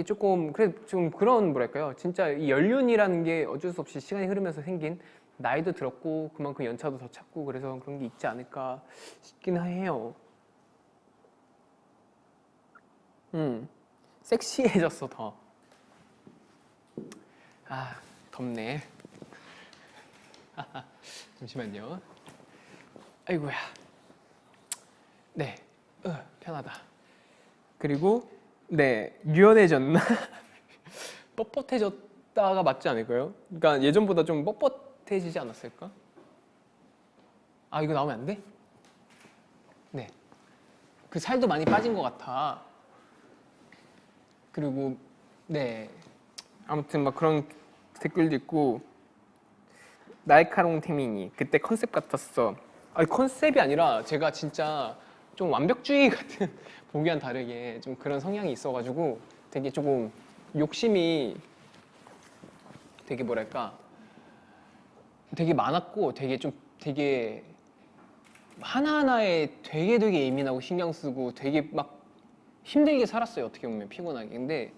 조금 그래 좀 그런 뭐랄까요 진짜 이 연륜이라는 게 어쩔 수 없이 시간이 흐르면서 생긴 나이도 들었고 그만큼 연차도 더 찼고 그래서 그런 게 있지 않을까 싶긴 해요. 섹시해졌어 더. 덥네. 잠시만요. 아이고야. 네, 편하다. 그리고 네, 유연해졌나? 뻣뻣해졌다가 맞지 않을까요? 그러니까 예전보다 좀 뻣뻣해지지 않았을까? 이거 나오면 안 돼? 네. 그 살도 많이 빠진 것 같아. 그리고 네. 아무튼 막 그런 댓글도 있고 날카로운 태민이 그때 컨셉 같았어. 컨셉이 아니라 제가 진짜 좀 완벽주의 같은 보기와는 다르게 좀 그런 성향이 있어가지고 되게 조금 욕심이 되게 뭐랄까 되게 많았고 되게 하나하나에 되게 예민하고 신경 쓰고 되게 막 힘들게 살았어요. 어떻게 보면 피곤하게. 근데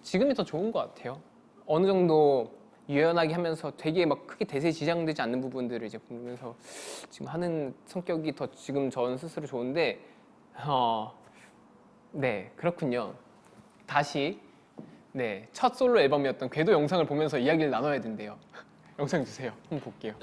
지금이 더 좋은 것 같아요. 어느 정도 유연하게 하면서 되게 막 크게 대세에 지장되지 않는 부분들을 이제 보면서 지금 하는 성격이 더 지금 저는 스스로 좋은데 네 그렇군요. 다시 네 첫 솔로 앨범이었던 궤도 영상을 보면서 이야기를 나눠야 된대요. 영상 주세요. 한번 볼게요.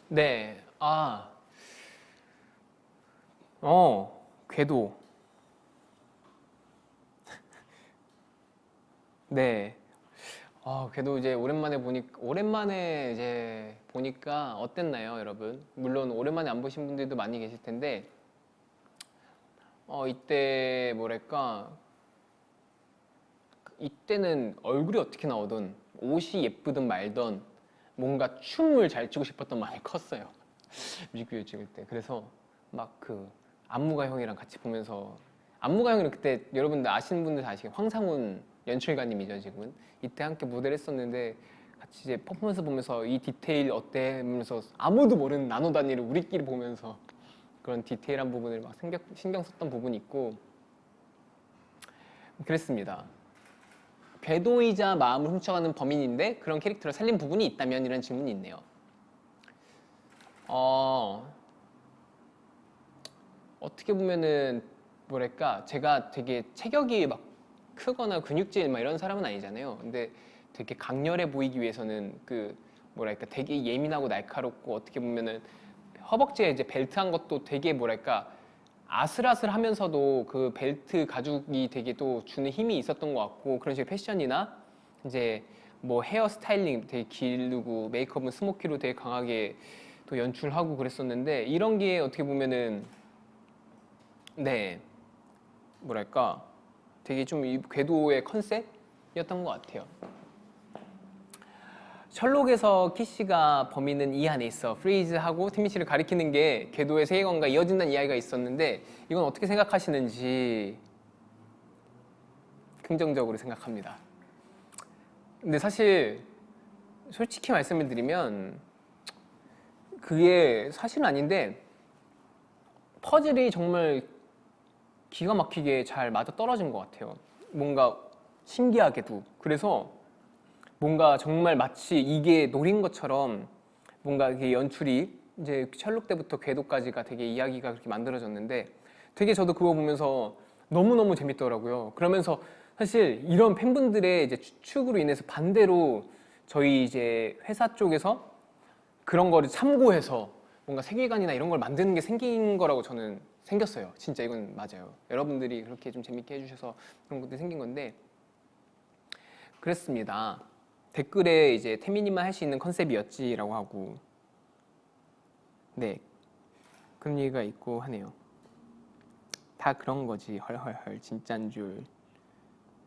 네, 궤도. 네, 궤도 이제 오랜만에 이제 보니까 어땠나요, 여러분? 물론 오랜만에 안 보신 분들도 많이 계실 텐데, 이때 뭐랄까, 이때는 얼굴이 어떻게 나오든 옷이 예쁘든 말든 뭔가 춤을 잘 추고 싶었던 마음이 컸어요. 뮤직비디오 찍을 때. 그래서 막 그 안무가 형이랑 같이 보면서 안무가 형이랑 그때 여러분들 아시는 분들 다 아시겠죠? 황상훈 연출가님이죠 지금은. 이때 함께 무대를 했었는데 같이 이제 퍼포먼스 보면서 이 디테일 어때? 하면서 아무도 모르는 나노 단위를 우리끼리 보면서 그런 디테일한 부분을 막 신경 썼던 부분이 있고 그랬습니다. 궤도이자 마음을 훔쳐가는 범인인데 그런 캐릭터를 살린 부분이 있다면 이런 질문이 있네요. 어떻게 보면은 뭐랄까 제가 되게 체격이 막 크거나 근육질 막 이런 사람은 아니잖아요. 근데 되게 강렬해 보이기 위해서는 그 뭐랄까 되게 예민하고 날카롭고 어떻게 보면은 허벅지에 이제 벨트한 것도 되게 뭐랄까 아슬아슬하면서도 그 벨트 가죽이 되게 또 주는 힘이 있었던 것 같고 그런 식의 패션이나 이제 뭐 헤어 스타일링 되게 기르고 메이크업은 스모키로 되게 강하게 또 연출하고 그랬었는데 이런 게 어떻게 보면은 네 뭐랄까 되게 좀 이 궤도의 컨셉이었던 것 같아요. 셜록에서 키씨가 범인은 이 안에 있어 프리즈하고 티미 씨를 가리키는 게 궤도의 세계관과 이어진다는 이야기가 있었는데 이건 어떻게 생각하시는지 긍정적으로 생각합니다. 근데 사실 솔직히 말씀을 드리면 그게 사실은 아닌데 퍼즐이 정말 기가 막히게 잘 맞아 떨어진 것 같아요. 뭔가 신기하게도. 그래서 뭔가 정말 마치 이게 노린 것처럼 뭔가 이게 연출이 이제 셜록 때부터 궤도까지가 되게 이야기가 그렇게 만들어졌는데 되게 저도 그거 보면서 너무너무 재밌더라고요. 그러면서 사실 이런 팬분들의 이제 추측으로 인해서 반대로 저희 이제 회사 쪽에서 그런 거를 참고해서 뭔가 세계관이나 이런 걸 만드는 게 생긴 거라고 저는 생겼어요. 진짜 이건 맞아요. 여러분들이 그렇게 좀 재밌게 해주셔서 그런 것들이 생긴 건데 그랬습니다. 댓글에 이제 태민이만 할 수 있는 컨셉이었지라고 하고 네 그런 얘기가 있고 하네요. 다 그런 거지 헐헐헐 진짠 줄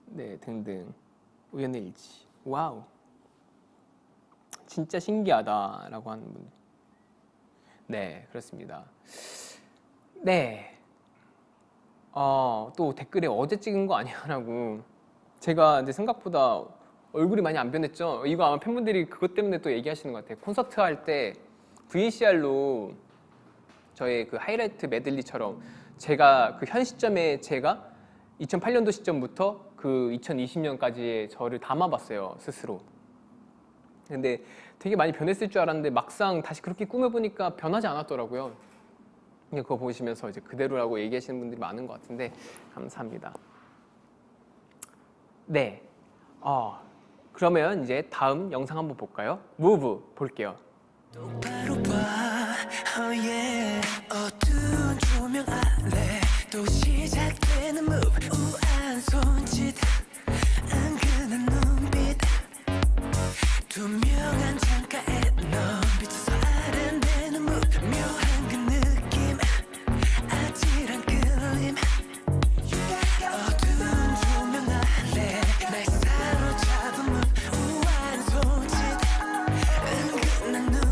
네 등등 우연의 일치 와우 진짜 신기하다라고 하는 분 네 그렇습니다. 네 또 댓글에 어제 찍은 거 아니야라고 제가 이제 생각보다 얼굴이 많이 안 변했죠. 이거 아마 팬분들이 그것 때문에 또 얘기하시는 것 같아요. 콘서트 할 때 VCR로 저의 그 하이라이트 메들리처럼 제가 그 현 시점에 제가 2008년도 시점부터 그 2020년까지의 저를 담아봤어요 스스로. 근데 되게 많이 변했을 줄 알았는데 막상 다시 그렇게 꾸며보니까 변하지 않았더라고요. 그거 보시면서 이제 그대로라고 얘기하시는 분들이 많은 것 같은데 감사합니다. 네, 그러면 이제 다음 영상 한번 볼까요? 무브 볼게요. 똑바로 봐, oh yeah. 어두운 조명 아래 또 시작되는 move. 우아한 손짓, 은근한 눈빛, 투명한 창가에 넌 비춰서 아른대는 move. 묘한 그 느낌, 아찔한 끌림. 어두운 조명 아래 날 사로잡은 move. 우아한 손짓, 은근한 눈빛.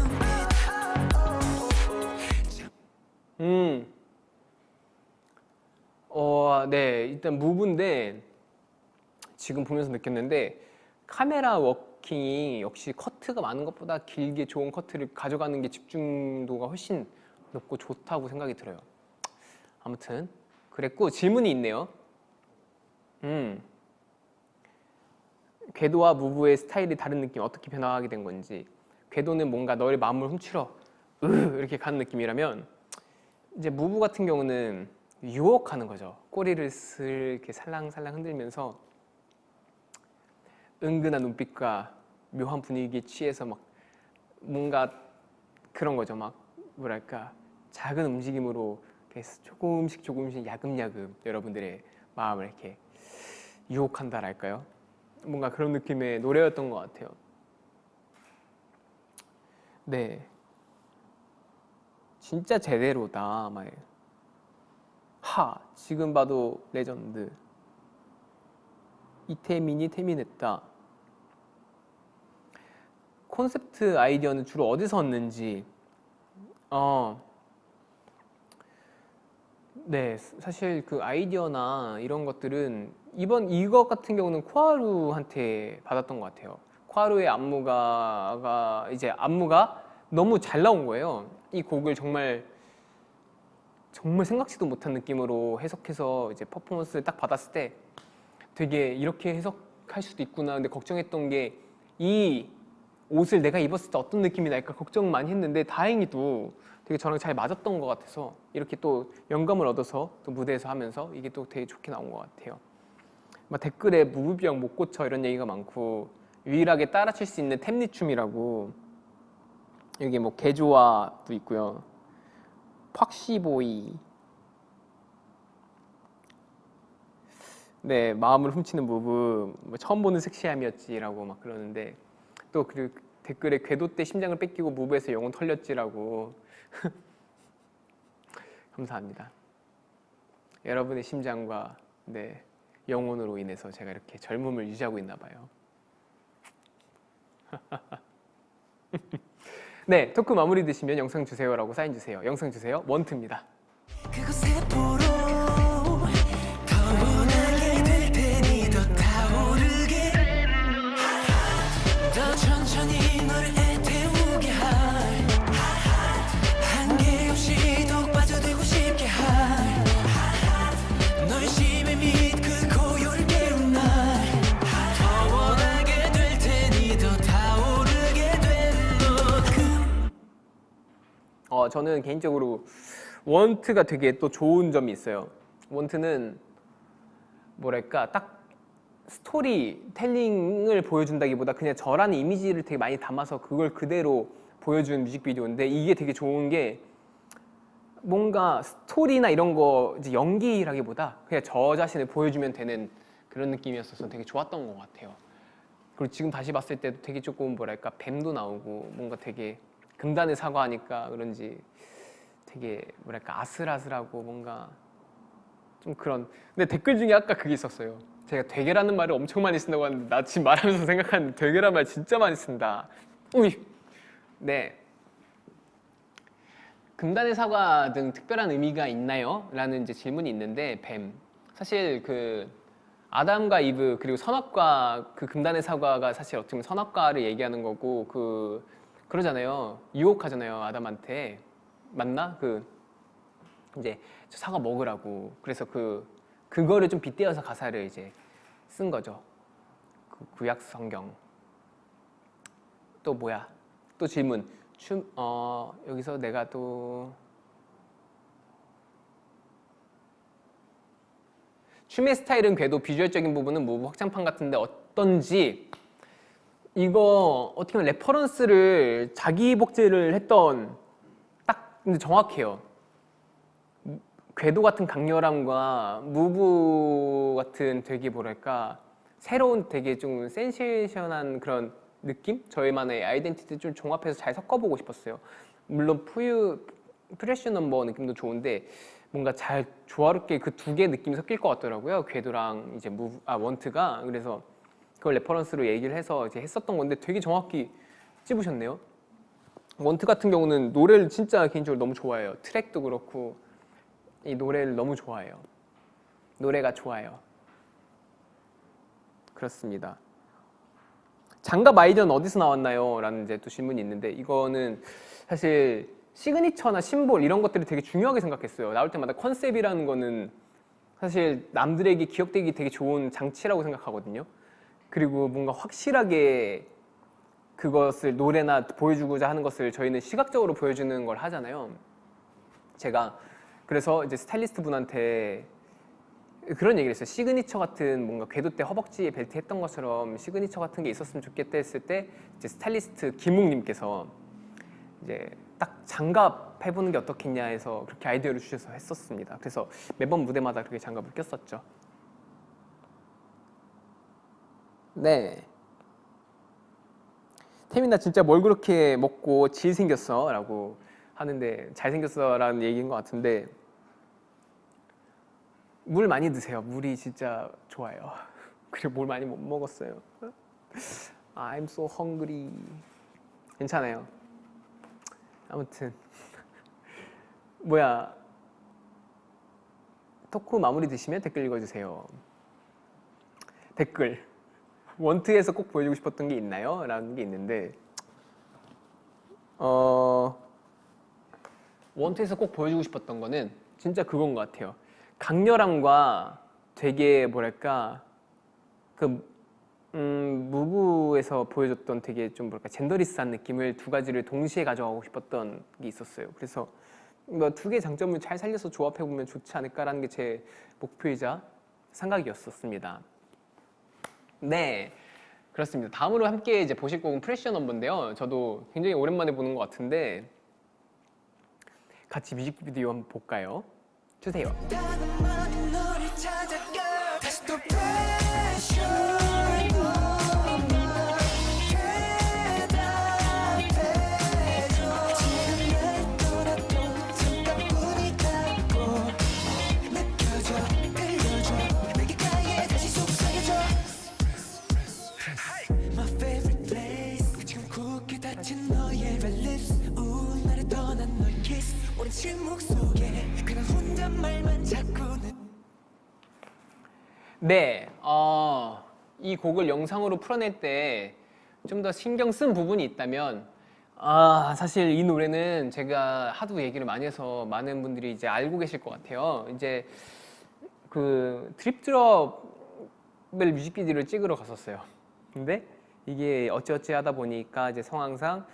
네, 일단 무브인데 지금 보면서 느꼈는데 카메라 워킹이 역시 커트가 많은 것보다 길게 좋은 커트를 가져가는 게 집중도가 훨씬 높고 좋다고 생각이 들어요. 아무튼 그랬고 질문이 있네요. 궤도와 무브의 스타일이 다른 느낌 어떻게 변화하게 된 건지. 궤도는 뭔가 너의 마음을 훔치러 이렇게 가는 느낌이라면 이제 무브 같은 경우는 유혹하는 거죠. 꼬리를 슬 이렇게 살랑살랑 흔들면서 은근한 눈빛과 묘한 분위기에 취해서 막 뭔가 그런 거죠. 막 뭐랄까 작은 움직임으로 조금씩 야금야금 여러분들의 마음을 이렇게 유혹한다랄까요? 뭔가 그런 느낌의 노래였던 것 같아요. 네, 진짜 제대로다. 막 지금 봐도 레전드. 이태민이 태민했다. 콘셉트 아이디어는 주로 어디서 얻는지. 네, 사실 그 아이디어나 이런 것들은 이것 같은 경우는 코하루한테 받았던 것 같아요. 코하루의 안무가 너무 잘 나온 거예요. 이 곡을 정말 생각지도 못한 느낌으로 해석해서 이제 퍼포먼스를 딱 받았을 때 되게 이렇게 해석할 수도 있구나. 근데 걱정했던 게 이 옷을 내가 입었을 때 어떤 느낌이 날까 걱정 많이 했는데 다행히도 되게 저랑 잘 맞았던 것 같아서 이렇게 또 영감을 얻어서 또 무대에서 하면서 이게 또 되게 좋게 나온 것 같아요. 막 댓글에 무브병 못 고쳐 이런 얘기가 많고 유일하게 따라칠 수 있는 템니춤이라고 여기 뭐 개조화도 있고요. 팍시보이 네 마음을 훔치는 무브 뭐 처음 보는 섹시함이었지라고 막 그러는데 또 그 댓글에 궤도 때 심장을 뺏기고 무브에서 영혼 털렸지라고 감사합니다. 여러분의 심장과 네 영혼으로 인해서 제가 이렇게 젊음을 유지하고 있나 봐요. 네, 토크 마무리 되시면 영상 주세요라고 사인 주세요. 영상 주세요. 원트입니다. 그곳에 보러 더 원하게 될 테니 더 타오르게 더 천천히 저는 개인적으로 원트가 되게 또 좋은 점이 있어요. 원트는 뭐랄까 딱 스토리텔링을 보여준다기보다 그냥 저라는 이미지를 되게 많이 담아서 그걸 그대로 보여준 뮤직비디오인데 이게 되게 좋은 게 뭔가 스토리나 이런 거 이제 연기라기보다 그냥 저 자신을 보여주면 되는 그런 느낌이었어서 되게 좋았던 것 같아요. 그리고 지금 다시 봤을 때도 되게 조금 뭐랄까 뱀도 나오고 뭔가 되게 금단의 사과하니까 그런지 되게 뭐랄까 아슬아슬하고 뭔가 좀 그런. 근데 댓글 중에 아까 그게 있었어요. 제가 되게라는 말을 엄청 많이 쓴다고 하는데 나 지금 말하면서 생각하는데 되게라는 말 진짜 많이 쓴다. 우이. 네. 금단의 사과 등 특별한 의미가 있나요? 라는 이제 질문이 있는데 뱀. 사실 그 아담과 이브 그리고 선악과 그 금단의 사과가 사실 어떻게 보면 선악과를 얘기하는 거고 그러잖아요. 유혹하잖아요. 아담한테. 맞나? 그 이제 저 사과 먹으라고. 그래서 그거를 좀 빗대어서 가사를 이제 쓴 거죠. 그 구약 성경. 또 뭐야? 또 질문. 여기서 내가 또 춤의 스타일은 궤도 비주얼적인 부분은 무브 확장판 같은데 어떤지. 이거 어떻게 보면 레퍼런스를 자기 복제를 했던 딱 근데 정확해요. 궤도 같은 강렬함과 무브 같은 되게 뭐랄까 새로운 되게 좀 센세이션한 그런 느낌? 저희만의 아이덴티티를 좀 종합해서 잘 섞어보고 싶었어요. 물론 프레쉬 넘버 느낌도 좋은데 뭔가 잘 조화롭게 그 두 개의 느낌이 섞일 것 같더라고요. 궤도랑 이제 원트가. 그래서 그걸 레퍼런스로 얘기를 해서 이제 했었던 건데 되게 정확히 찝으셨네요. 원트 같은 경우는 노래를 진짜 개인적으로 너무 좋아해요. 트랙도 그렇고 이 노래를 너무 좋아해요. 노래가 좋아요. 그렇습니다. 장갑 아이디어는 어디서 나왔나요? 라는 이제 또 질문이 있는데 이거는 사실 시그니처나 심볼 이런 것들이 되게 중요하게 생각했어요. 나올 때마다 컨셉이라는 거는 사실 남들에게 기억되기 되게 좋은 장치라고 생각하거든요. 그리고 뭔가 확실하게 그것을 노래나 보여주고자 하는 것을 저희는 시각적으로 보여주는 걸 하잖아요. 제가 그래서 이제 스타일리스트 분한테 그런 얘기를 했어요. 시그니처 같은 뭔가 궤도 때 허벅지에 벨트 했던 것처럼 시그니처 같은 게 있었으면 좋겠다 했을 때 이제 스타일리스트 김웅님께서 이제 딱 장갑 해보는 게 어떻겠냐 해서 그렇게 아이디어를 주셔서 했었습니다. 그래서 매번 무대마다 그렇게 장갑을 꼈었죠. 네. 태민아 진짜 뭘 그렇게 먹고 질 생겼어? 라고 하는데 잘생겼어 라는 얘기인 것 같은데 물 많이 드세요. 물이 진짜 좋아요. 그리고 뭘 많이 못 먹었어요. I'm so hungry. 괜찮아요. 아무튼 뭐야 토크 마무리 되시면 댓글 읽어주세요. 댓글 원트에서 꼭 보여주고 싶었던 게 있나요? 라는 게 있는데 원트에서 꼭 보여주고 싶었던 거는 진짜 그건 것 같아요. 강렬함과 되게 뭐랄까 무브에서 보여줬던 되게 좀 뭐랄까 젠더리스한 느낌을 두 가지를 동시에 가져가고 싶었던 게 있었어요. 그래서 뭐 두 개의 장점을 잘 살려서 조합해 보면 좋지 않을까라는 게 제 목표이자 생각이었었습니다. 네, 그렇습니다. 다음으로 함께 이제 보실 곡은 프레셔 넘버인데요. 저도 굉장히 오랜만에 보는 것 같은데 같이 뮤직비디오 한번 볼까요? 주세요. 네, 이 곡을 영상으로 풀어낼 때 좀 더 신경 쓴 부분이 있다면 사실 이 노래는 제가 하도 얘기를 많이 해서 많은 분들이 이제 알고 계실 것 같아요. 이제 그 드립드롭을 뮤직비디오를 찍으러 갔었어요. 근데 이게 어찌어찌 하다 보니까 이제 상황상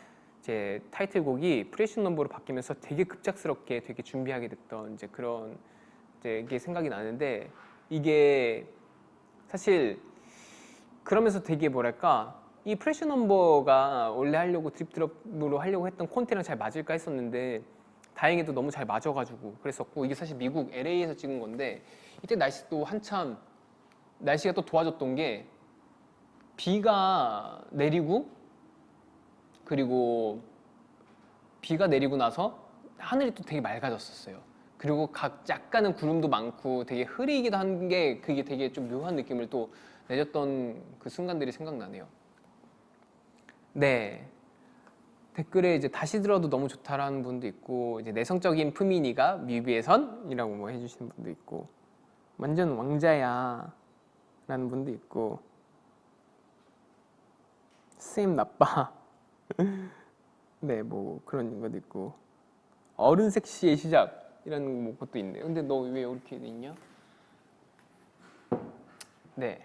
이제 타이틀곡이 프레시 넘버로 바뀌면서 되게 급작스럽게 되게 준비하게 됐던 이제 그런 이제 게 생각이 나는데 이게 사실 그러면서 되게 뭐랄까 이 프레시 넘버가 원래 하려고 드립드롭으로 하려고 했던 콘테랑 잘 맞을까 했었는데 다행히도 너무 잘 맞아가지고 그랬었고 이게 사실 미국 LA에서 찍은 건데 이때 날씨도 한참 날씨가 또 도와줬던 게 비가 내리고 그리고 비가 내리고 나서 하늘이 또 되게 맑아졌었어요. 그리고 각 약간은 구름도 많고 되게 흐리기도 한 게 그게 되게 좀 묘한 느낌을 또 내줬던 그 순간들이 생각나네요. 네. 댓글에 이제 다시 들어도 너무 좋다라는 분도 있고 이제 내성적인 푸미니가 뮤비에선이라고 뭐 해주시는 분도 있고 완전 왕자야 라는 분도 있고 쌤 나빠 네 뭐 그런 것도 있고 어른 섹시의 시작이라는 뭐 것도 있네요. 근데 너 왜 이렇게 돼 있냐? 네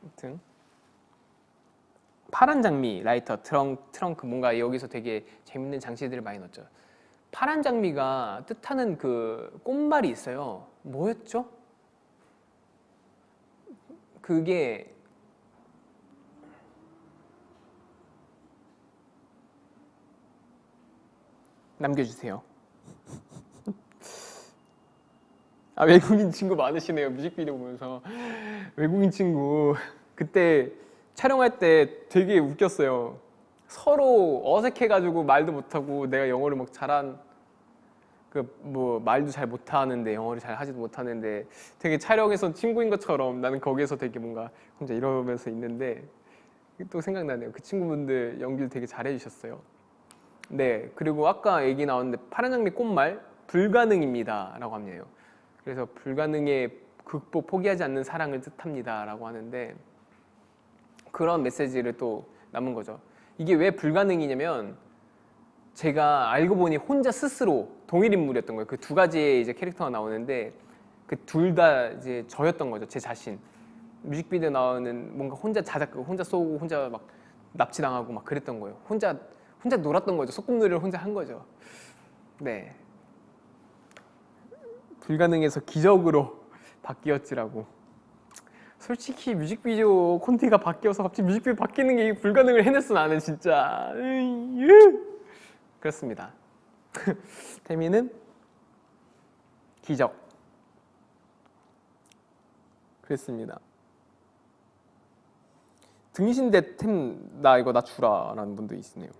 아무튼 파란 장미, 라이터, 트렁크 뭔가 여기서 되게 재밌는 장치들을 많이 넣었죠. 파란 장미가 뜻하는 그 꽃말이 있어요. 뭐였죠? 그게 남겨주세요. 아 외국인 친구 많으시네요. 뮤직비디오 보면서 외국인 친구 그때 촬영할 때 되게 웃겼어요. 서로 어색해가지고 말도 못하고 내가 영어를 막 잘한 그 뭐 말도 잘 못하는데 영어를 잘 하지도 못하는데 되게 촬영에서 친구인 것처럼 나는 거기에서 되게 뭔가 혼자 이러면서 있는데 또 생각나네요. 그 친구분들 연기를 되게 잘해주셨어요. 네 그리고 아까 얘기 나왔는데 파란 장미 꽃말 불가능입니다 라고 합니다. 그래서 불가능에 극복 포기하지 않는 사랑을 뜻합니다 라고 하는데 그런 메시지를 또 남은 거죠. 이게 왜 불가능이냐면 제가 알고 보니 혼자 스스로 동일 인물이었던 거예요. 그 두 가지의 이제 캐릭터가 나오는데 그 둘 다 이제 저였던 거죠. 제 자신. 뮤직비디오 나오는 뭔가 혼자 자작 혼자 쏘고 혼자 막 납치당하고 막 그랬던 거예요. 혼자 놀았던 거죠. 소꿉놀이를 혼자 한 거죠. 네. 불가능해서 기적으로 바뀌었지라고. 솔직히 뮤직비디오 콘티가 바뀌어서 갑자기 뮤직비디오 바뀌는 게 불가능을 해냈어 나는 진짜. 그렇습니다. 태미는 기적. 그랬습니다. 등신대 템 나 이거 나 주라라는 분도 있으네요.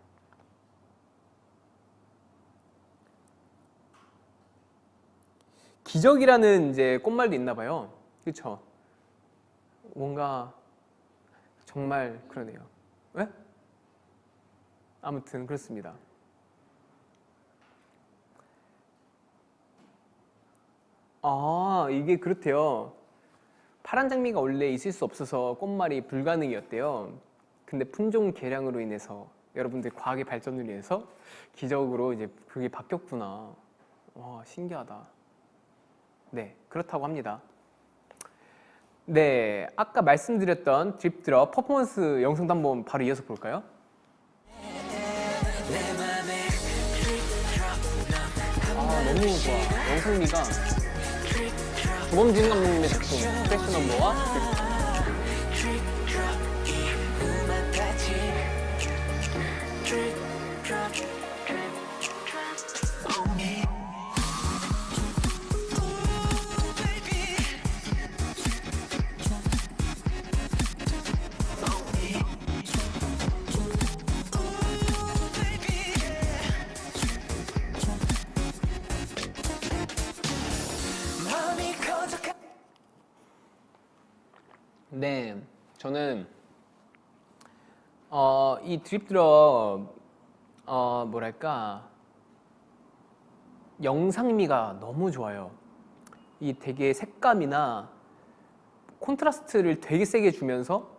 기적이라는 이제 꽃말도 있나 봐요. 그렇죠? 뭔가 정말 그러네요. 왜? 아무튼 그렇습니다. 아 이게 그렇대요. 파란 장미가 원래 있을 수 없어서 꽃말이 불가능이었대요. 근데 품종 개량으로 인해서 여러분들 과학의 발전으로 인해서 기적으로 이제 그게 바뀌었구나. 와 신기하다. 네 그렇다고 합니다. 네 아까 말씀드렸던 드립드롭 퍼포먼스 영상도 한번 바로 이어서 볼까요? 아 너무 좋아. 영상미가 조범진 감독님의 작품 프레시 넘버와 네, 저는 이 드립드롭 뭐랄까 영상미가 너무 좋아요. 이 되게 색감이나 콘트라스트를 되게 세게 주면서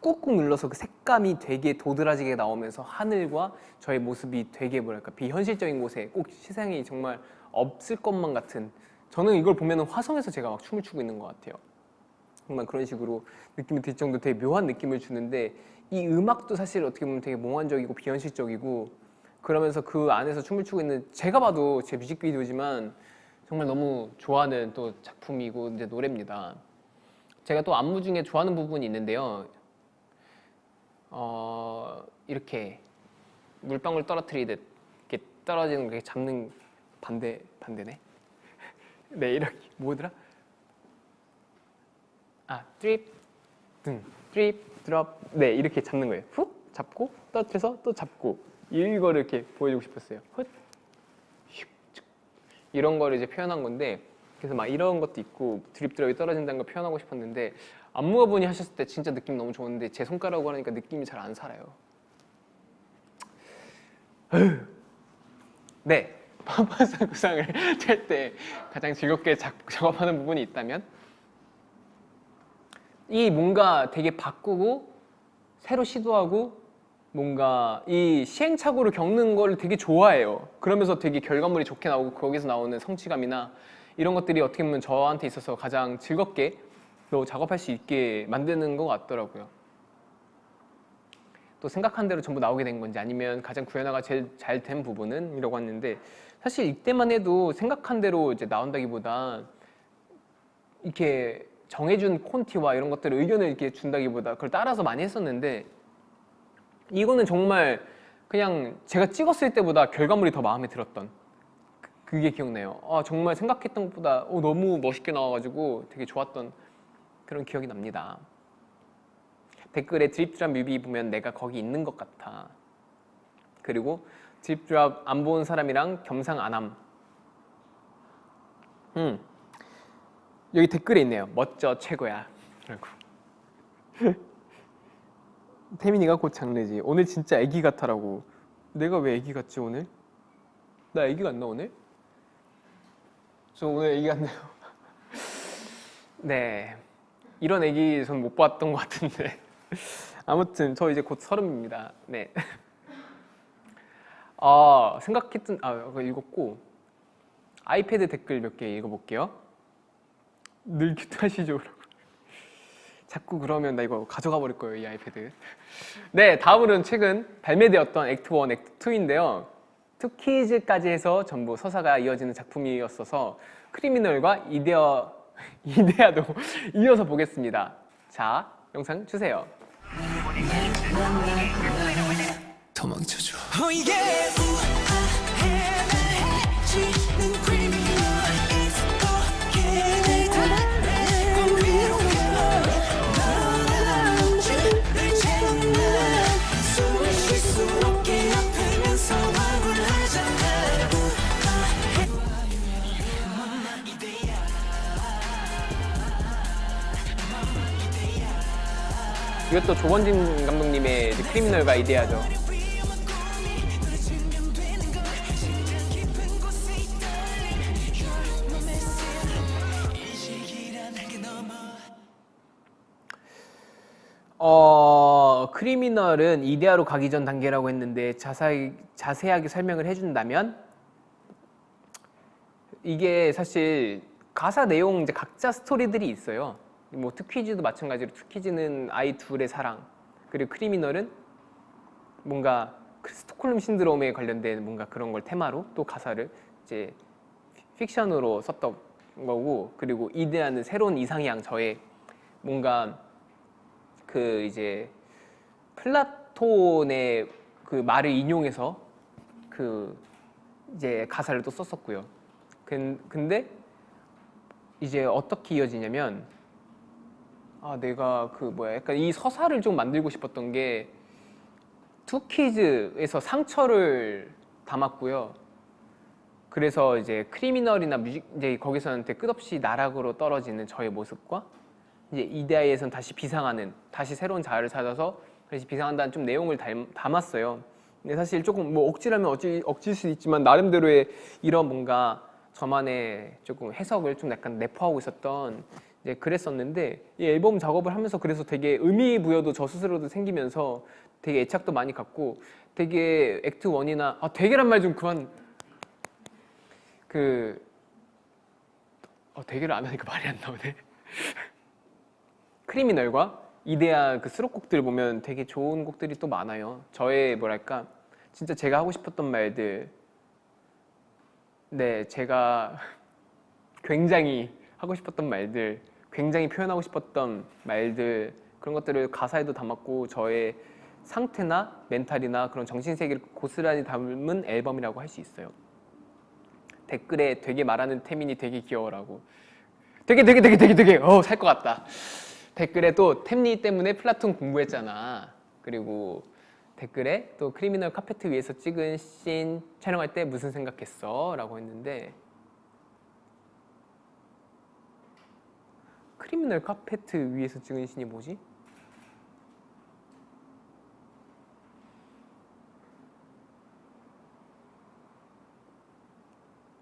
꾹꾹 눌러서 그 색감이 되게 도드라지게 나오면서 하늘과 저의 모습이 되게 뭐랄까 비현실적인 곳에 꼭 세상에 정말 없을 것만 같은 저는 이걸 보면 화성에서 제가 막 춤을 추고 있는 것 같아요. 정말 그런 식으로 느낌이 들 정도 되게 묘한 느낌을 주는데 이 음악도 사실 어떻게 보면 되게 몽환적이고 비현실적이고 그러면서 그 안에서 춤을 추고 있는 제가 봐도 제 뮤직비디오지만 정말 너무 좋아하는 또 작품이고 이제 노래입니다. 제가 또 안무 중에 좋아하는 부분이 있는데요. 이렇게 물방울 떨어뜨리듯 이렇게 떨어지는 게 잡는 반대네. 네, 이렇게 뭐더라? 드립 드립 드롭. 네, 이렇게 잡는 거예요. 훅 잡고 떨어뜨려서 또 잡고 이거를 이렇게 보여주고 싶었어요. 훗 슉, 쭉. 이런 거를 이제 표현한 건데 그래서 막 이런 것도 있고 드립 드롭이 떨어진다는 걸 표현하고 싶었는데 안무가분이 하셨을 때 진짜 느낌 너무 좋은데 제 손가락으로 하니까 느낌이 잘 안 살아요. 네, 파파상 구상을 찰 때 가장 즐겁게 작업하는 부분이 있다면 이 뭔가 되게 바꾸고 새로 시도하고 뭔가 이 시행착오를 겪는 걸 되게 좋아해요. 그러면서 되게 결과물이 좋게 나오고 거기서 나오는 성취감이나 이런 것들이 어떻게 보면 저한테 있어서 가장 즐겁게 또 작업할 수 있게 만드는 것 같더라고요. 또 생각한 대로 전부 나오게 된 건지 아니면 가장 구현화가 제일 잘 된 부분은 이라고 했는데 사실 이때만 해도 생각한 대로 이제 나온다기보다 이렇게 정해준 콘티와 이런 것들을 의견을 이렇게 준다기보다 그걸 따라서 많이 했었는데 이거는 정말 그냥 제가 찍었을 때보다 결과물이 더 마음에 들었던 그게 기억나요. 정말 생각했던 것보다 너무 멋있게 나와가지고 되게 좋았던 그런 기억이 납니다. 댓글에 드립드랍 뮤비 보면 내가 거기 있는 것 같아. 그리고 드립드랍 안 본 사람이랑 겸상 안함. 여기 댓글에 있네요. 멋져 최고야. 라고. 태민이가 곧 장르지. 오늘 진짜 애기 같아라고. 내가 왜 애기 같지 오늘? 나 애기 같나 오늘? 저 오늘 애기 같네요. 네, 이런 애기 전 못 봤던 것 같은데. 아무튼 저 이제 곧 30입니다. 네. 생각했던 그거 읽었고 아이패드 댓글 몇 개 읽어볼게요. 늘 큐트하시죠? 자꾸 그러면 나 이거 가져가 버릴 거예요, 이 아이패드. 네, 다음으로는 최근 발매되었던 액트 1, 액트 2인데요. 투키즈까지 해서 전부 서사가 이어지는 작품이었어서 크리미널과 이데아도 이어서 보겠습니다. 자, 영상 주세요. 도망쳐줘. Oh yeah. 우아해지는 criminal. It's okay. 건 위로가 너는 줄을 채우는 숨을 쉴 수 없게 아프면서 억울하잖아. 우아해 이데야. 이것도 조원진 감독님의 크리미널과 이데아죠. 크리미널은 이데아로 가기 전 단계라고 했는데 자세하게 설명을 해준다면 이게 사실 가사 내용 이제 각자 스토리들이 있어요. 뭐 투퀴즈도 마찬가지로 투퀴즈는 아이 둘의 사랑, 그리고 크리미널은 뭔가 스톡홀름 신드롬에 관련된 뭔가 그런 걸 테마로 또 가사를 이제 픽션으로 썼던 거고, 그리고 이데아는 새로운 이상향 저의 뭔가 그 이제 플라톤의 그 말을 인용해서 그 이제 가사를 또 썼었고요. 근데 이제 어떻게 이어지냐면 내가 그 뭐야 약간 이 서사를 좀 만들고 싶었던 게 투키즈에서 상처를 담았고요. 그래서 이제 크리미널이나 이제 거기서는 되게 끝없이 나락으로 떨어지는 저의 모습과 이제 이데아에선 다시 비상하는, 다시 새로운 자아를 찾아서 다시 비상한다는 좀 내용을 담았어요. 근데 사실 조금 뭐 억지라면 억지일 수도 있지만 나름대로의 이런 뭔가 저만의 조금 해석을 좀 약간 내포하고 있었던 이제 그랬었는데, 이 앨범 작업을 하면서 그래서 되게 의미 부여도 저 스스로도 생기면서 되게 애착도 많이 갖고, 되게 액트 1이나 되게란 말 좀 그만. 되게를 안 하니까 말이 안 나오네. 크리미널과 이데아 그 수록곡들 보면 되게 좋은 곡들이 또 많아요. 저의 뭐랄까 진짜 제가 하고 싶었던 말들, 네 제가 굉장히 하고 싶었던 말들, 굉장히 표현하고 싶었던 말들 그런 것들을 가사에도 담았고 저의 상태나 멘탈이나 그런 정신세계를 고스란히 담은 앨범이라고 할 수 있어요. 댓글에 되게 말하는 태민이 되게 귀여워라고. 되게 살 것 같다. 댓글에 또 템니 때문에 플라톤 공부했잖아. 그리고 댓글에 또 크리미널 카페트 위에서 찍은 씬 촬영할 때 무슨 생각했어? 라고 했는데 크리미널 카페트 위에서 찍은 씬이 뭐지?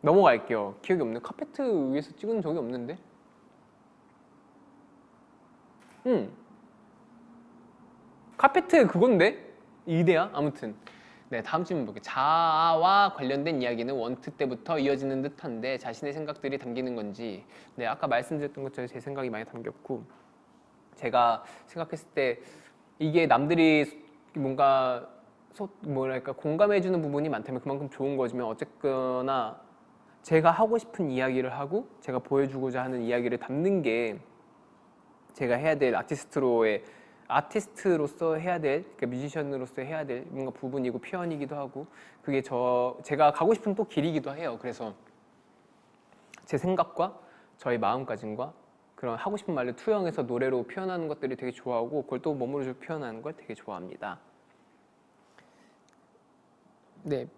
넘어갈게요. 기억이 없네. 카페트 위에서 찍은 적이 없는데? 카페트 그건데? 이데아? 아무튼 네 다음 질문 볼게요. 자아와 관련된 이야기는 원트 때부터 이어지는 듯한데 자신의 생각들이 담기는 건지. 네 아까 말씀드렸던 것처럼 제 생각이 많이 담겼고 제가 생각했을 때 이게 남들이 뭔가 뭐랄까 공감해주는 부분이 많다면 그만큼 좋은 거지만 어쨌거나 제가 하고 싶은 이야기를 하고 제가 보여주고자 하는 이야기를 담는 게 제가 해야 될 아티스트로서 해야 될, 그러니까 뮤지션으로서 해야 될 뭔가 부분이고 표현이기도 하고 그게 제가 가고 싶은 또 길이기도 해요. 그래서 제 생각과 저의 마음가짐과 그런 하고 싶은 말을 투영해서 노래로 표현하는 것들이 되게 좋아하고 그걸 또 몸으로 표현하는 걸 되게 좋아합니다. 네.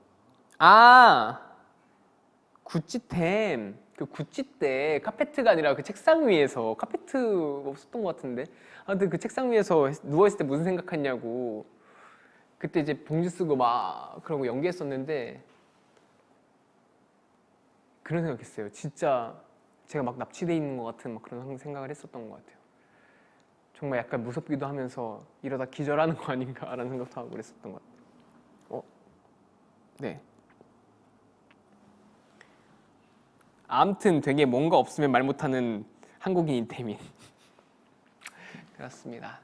구찌템. 그 구찌 때 카페트가 아니라 그 책상 위에서 카페트 없었던 것 같은데 아무튼 그 책상 위에서 누워있을 때 무슨 생각했냐고 그때 이제 봉지 쓰고 막 그런 거 연기했었는데 그런 생각했어요. 진짜 제가 막 납치돼 있는 것 같은 막 그런 생각을 했었던 것 같아요. 정말 약간 무섭기도 하면서 이러다 기절하는 거 아닌가라는 생각도 하고 그랬었던 것 같아요. 네. 아무튼 되게 뭔가 없으면 말 못하는 한국인인 태민. 그렇습니다.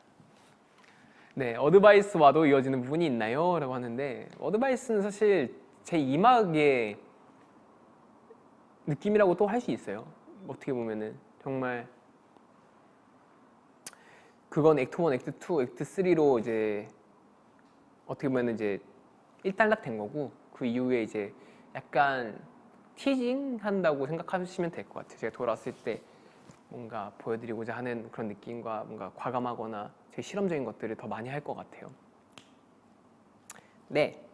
네, 어드바이스와도 이어지는 부분이 있나요? 라고 하는데 어드바이스는 사실 제 2막의 느낌이라고 또 할 수 있어요. 어떻게 보면은 정말 그건 액트 1, 액트 2, 액트 3로 이제 어떻게 보면 이제 일단락된 거고 그 이후에 이제 약간 티징 한다고 생각하시면 될 것 같아요. 제가 돌아왔을 때 뭔가 보여드리고자 하는 그런 느낌과 뭔가 과감하거나 되게 실험적인 것들을 더 많이 할 것 같아요. 네,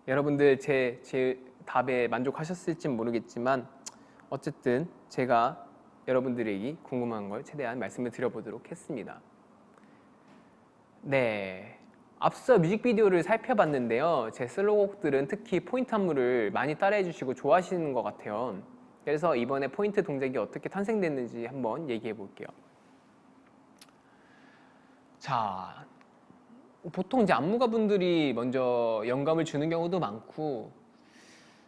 여러분들 제 답에 만족하셨을진 모르겠지만 어쨌든 제가 여러분들에게 궁금한 걸 최대한 말씀을 드려보도록 했습니다. 네, 앞서 뮤직비디오를 살펴봤는데요. 제 슬로곡들은 특히 포인트 안무를 많이 따라해 주시고 좋아하시는 것 같아요. 그래서 이번에 포인트 동작이 어떻게 탄생됐는지 한번 얘기해 볼게요. 자, 보통 이제 안무가분들이 먼저 영감을 주는 경우도 많고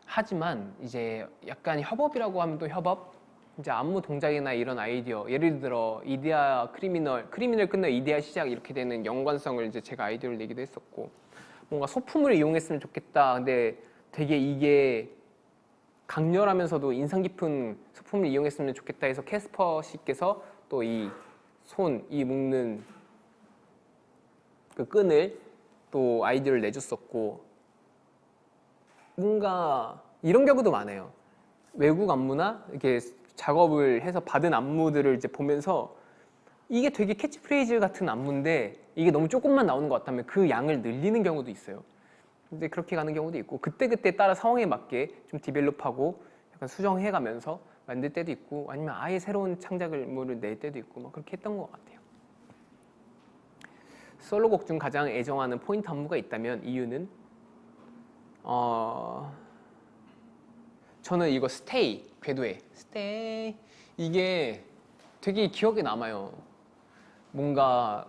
하지만 이제 약간 협업이라고 하면 또 협업? 이제 안무 동작이나 이런 아이디어, 예를 들어 이데아 크리미널 끝나 이데아 시작 이렇게 되는 연관성을 이제 제가 아이디어를 내기도 했었고 뭔가 소품을 이용했으면 좋겠다. 근데 되게 이게 강렬하면서도 인상 깊은 소품을 이용했으면 좋겠다 해서 캐스퍼 씨께서 또 이 묶는 그 끈을 또 아이디어를 내줬었고 뭔가 이런 경우도 많아요. 외국 안무나 이렇게 작업을 해서 받은 안무들을 이제 보면서 이게 되게 캐치프레이즈 같은 안무인데 이게 너무 조금만 나오는 것 같다면 그 양을 늘리는 경우도 있어요. 근데 그렇게 가는 경우도 있고 그때그때 따라 상황에 맞게 좀 디벨롭하고 약간 수정해가면서 만들 때도 있고 아니면 아예 새로운 창작물을 낼 때도 있고 막 그렇게 했던 것 같아요. 솔로곡 중 가장 애정하는 포인트 안무가 있다면 이유는 저는 이거 스테이, 궤도에 스테이 이게 되게 기억에 남아요. 뭔가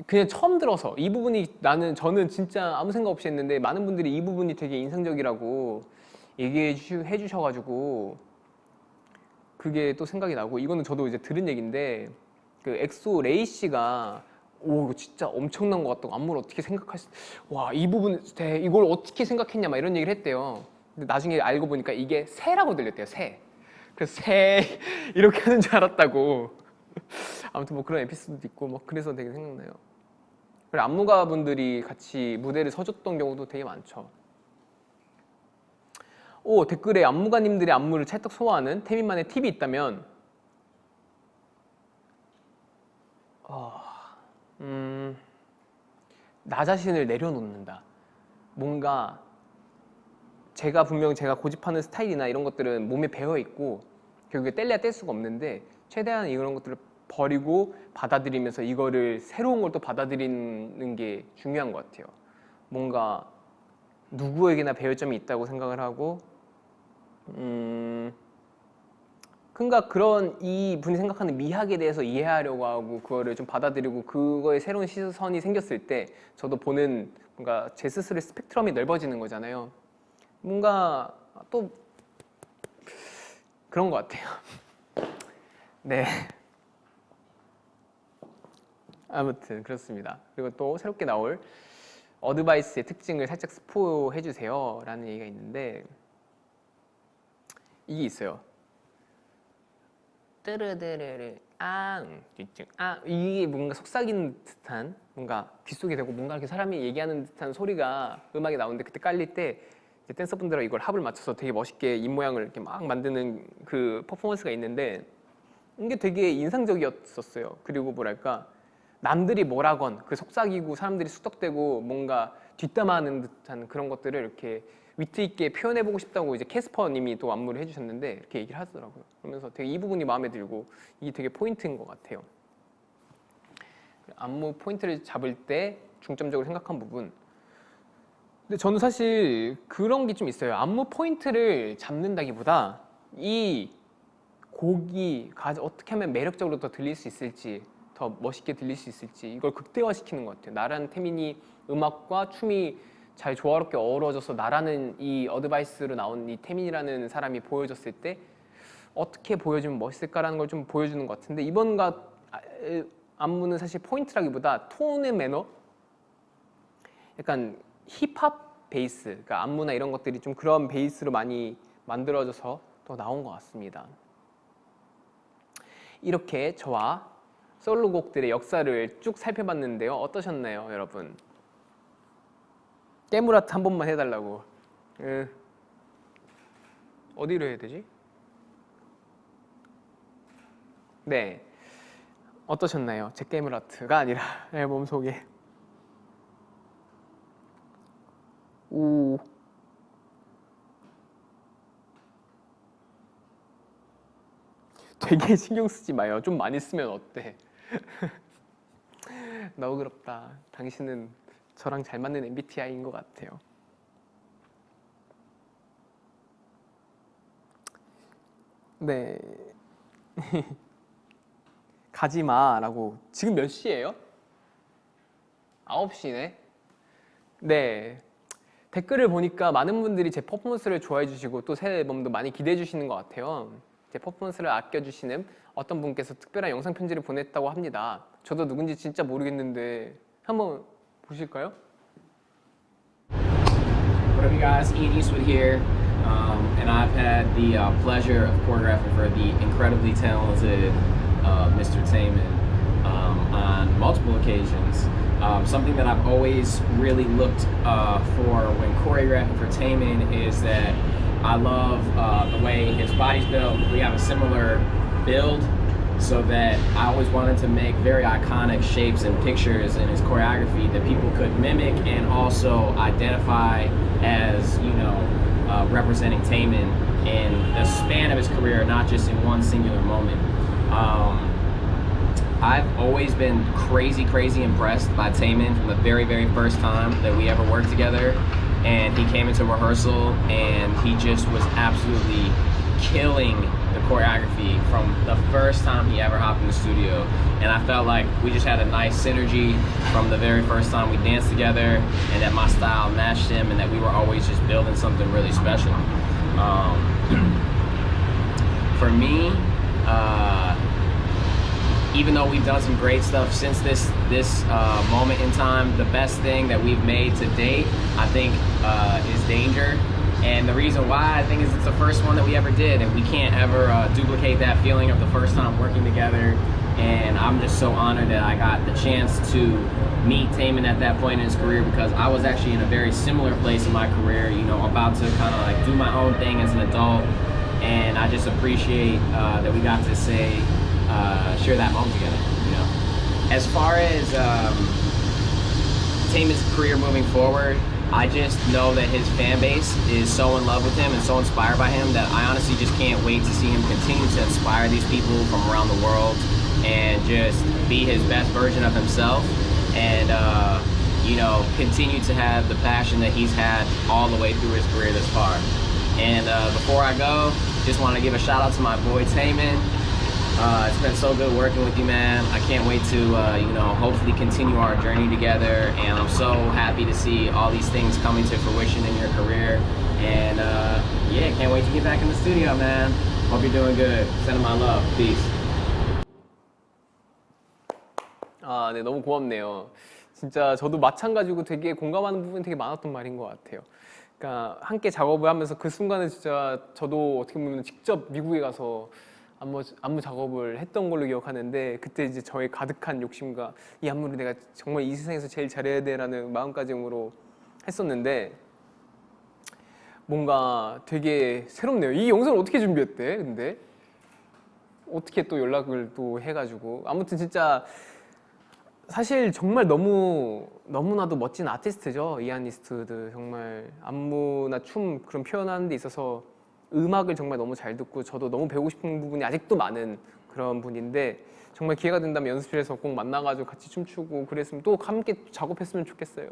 그냥 처음 들어서 이 부분이 저는 진짜 아무 생각 없이 했는데 많은 분들이 이 부분이 되게 인상적이라고 얘기해 주셔가지고 그게 또 생각이 나고 이거는 저도 이제 들은 얘기인데 그 엑소 레이 씨가 오 이거 진짜 엄청난 것 같다고 안무를 어떻게 이 부분 이걸 어떻게 생각했냐 막 이런 얘기를 했대요. 근데 나중에 알고 보니까 이게 새라고 들렸대요. 새. 그래서 새 이렇게 하는 줄 알았다고. 아무튼 뭐 그런 에피소드도 있고 뭐 그래서 되게 생각나요. 그리고 안무가분들이 같이 무대를 서줬던 경우도 되게 많죠. 댓글에 안무가님들의 안무를 찰떡 소화하는 태민만의 팁이 있다면 나 자신을 내려놓는다. 뭔가 분명 제가 고집하는 스타일이나 이런 것들은 몸에 배어 있고 결국에 뗄래야 뗄 수가 없는데 최대한 이런 것들을 버리고 받아들이면서 이거를 새로운 걸 또 받아들이는 게 중요한 것 같아요. 뭔가 누구에게나 배울 점이 있다고 생각을 하고 그러니까 그런 이 분이 생각하는 미학에 대해서 이해하려고 하고 그거를 좀 받아들이고 그거에 새로운 시선이 생겼을 때 저도 보는 뭔가 제 스스로의 스펙트럼이 넓어지는 거잖아요. 뭔가 또 그런 것 같아요. 네. 아무튼 그렇습니다. 그리고 또 새롭게 나올 어드바이스의 특징을 살짝 스포해 주세요 라는 얘기가 있는데 이게 있어요. 뜨르르르르 이게 뭔가 속삭이는 듯한 뭔가 귓속에 대고 뭔가 이렇게 사람이 얘기하는 듯한 소리가 음악에 나오는데 그때 깔릴 때 댄서분들과 이걸 합을 맞춰서 되게 멋있게 입 모양을 이렇게 막 만드는 그 퍼포먼스가 있는데 이게 되게 인상적이었었어요. 그리고 뭐랄까 남들이 뭐라건 그 속삭이고 사람들이 쑥덕대고 뭔가 뒷담화하는 듯한 그런 것들을 이렇게 위트 있게 표현해보고 싶다고 이제 캐스퍼님이 또 안무를 해주셨는데 이렇게 얘기를 하더라고요. 그러면서 되게 이 부분이 마음에 들고 이게 되게 포인트인 것 같아요. 안무 포인트를 잡을 때 중점적으로 생각한 부분. 근데 저는 사실 그런 게 좀 있어요. 안무 포인트를 잡는다기보다 이 곡이 어떻게 하면 매력적으로 더 들릴 수 있을지 더 멋있게 들릴 수 있을지 이걸 극대화시키는 것 같아요. 나라는 태민이 음악과 춤이 잘 조화롭게 어우러져서 나라는 이 어드바이스로 나온 이 태민이라는 사람이 보여졌을 때 어떻게 보여주면 멋있을까라는 걸 좀 보여주는 것 같은데 이번과 안무는 사실 포인트라기보다 톤의 매너? 약간 힙합 베이스, 그러니까 안무나 이런 것들이 좀 그런 베이스로 많이 만들어져서 더 나온 것 같습니다. 이렇게 저와 솔로곡들의 역사를 쭉 살펴봤는데요. 어떠셨나요, 여러분? 깨물아트 한 번만 해달라고. 어디로 해야 되지? 네, 어떠셨나요? 제 깨물아트가 아니라 앨범 소개. 오. 되게 신경 쓰지 마요. 좀 많이 쓰면 어때? 너그럽다. 당신은 저랑 잘 맞는 MBTI인 것 같아요. 네. 가지마라고. 지금 몇 시예요? 9시네. 네. 댓글을 보니까 많은 분들이 제 퍼포먼스를 좋아해 주시고 또 새 앨범도 많이 기대해 주시는 것 같아요. 제 퍼포먼스를 아껴주시는 어떤 분께서 특별한 영상 편지를 보냈다고 합니다. 저도 누군지 진짜 모르겠는데 한번 보실까요? What up, you guys? Ian Eastwood here, and I've had the pleasure of choreographing for the incredibly talented Mr. Taman on multiple occasions. Something that I've always really looked for when choreographing for Taman is that I love the way his body's built. We have a similar build, so that I always wanted to make very iconic shapes and pictures in his choreography that people could mimic and also identify as, you know, representing Taman in the span of his career, not just in one singular moment. I've always been crazy impressed by Taman from the very first time that we ever worked together. And he came into rehearsal and he just was absolutely killing the choreography from the first time he ever hopped in the studio. And I felt like we just had a nice synergy from the very first time we danced together, and that my style matched him, and that we were always just building something really special. For me, even though we've done some great stuff since this moment in time, the best thing that we've made to date, I think, is Danger. And the reason why, I think, is it's the first one that we ever did, and we can't ever duplicate that feeling of the first time working together. And I'm just so honored that I got the chance to meet Taemin at that point in his career, because I was actually in a very similar place in my career, you know, about to kind of like do my own thing as an adult. And I just appreciate that we got to share that moment together, you know. As far as Taemin's career moving forward, I just know that his fan base is so in love with him and so inspired by him that I honestly just can't wait to see him continue to inspire these people from around the world and just be his best version of himself, and you know, continue to have the passion that he's had all the way through his career this far. And before I go, just want to give a shout out to my boy Taemin. It's been so good working with you, man. I can't wait to you know, hopefully continue our journey together, and I'm so happy to see all these things coming to fruition in your career. And yeah, can't wait to get back in the studio, man. Hope you're doing good. Sending my love. Peace. 아, 네, 너무 고맙네요. 진짜 저도 마찬가지고 되게 공감하는 부분이 되게 많았던 말인 것 같아요. 그러니까 함께 작업을 하면서 그 순간에 진짜 저도 어떻게 보면 직접 미국에 가서 안무 작업을 했던 걸로 기억하는데, 그때 이제 저의 가득한 욕심과 이 안무를 내가 정말 이 세상에서 제일 잘해야 돼라는 마음가짐으로 했었는데, 뭔가 되게 새롭네요. 이 영상을 어떻게 준비했대? 근데 어떻게 또 연락을 또 해가지고, 아무튼 진짜 사실 정말 너무나도 멋진 아티스트죠. 이안 이스트우드. 정말 안무나 춤 그런 표현하는 데 있어서 음악을 정말 너무 잘 듣고, 저도 너무 배우고 싶은 부분이 아직도 많은 그런 분인데, 정말 기회가 된다면 연습실에서 꼭 만나가지고 같이 춤추고 그랬으면, 또 함께 작업했으면 좋겠어요.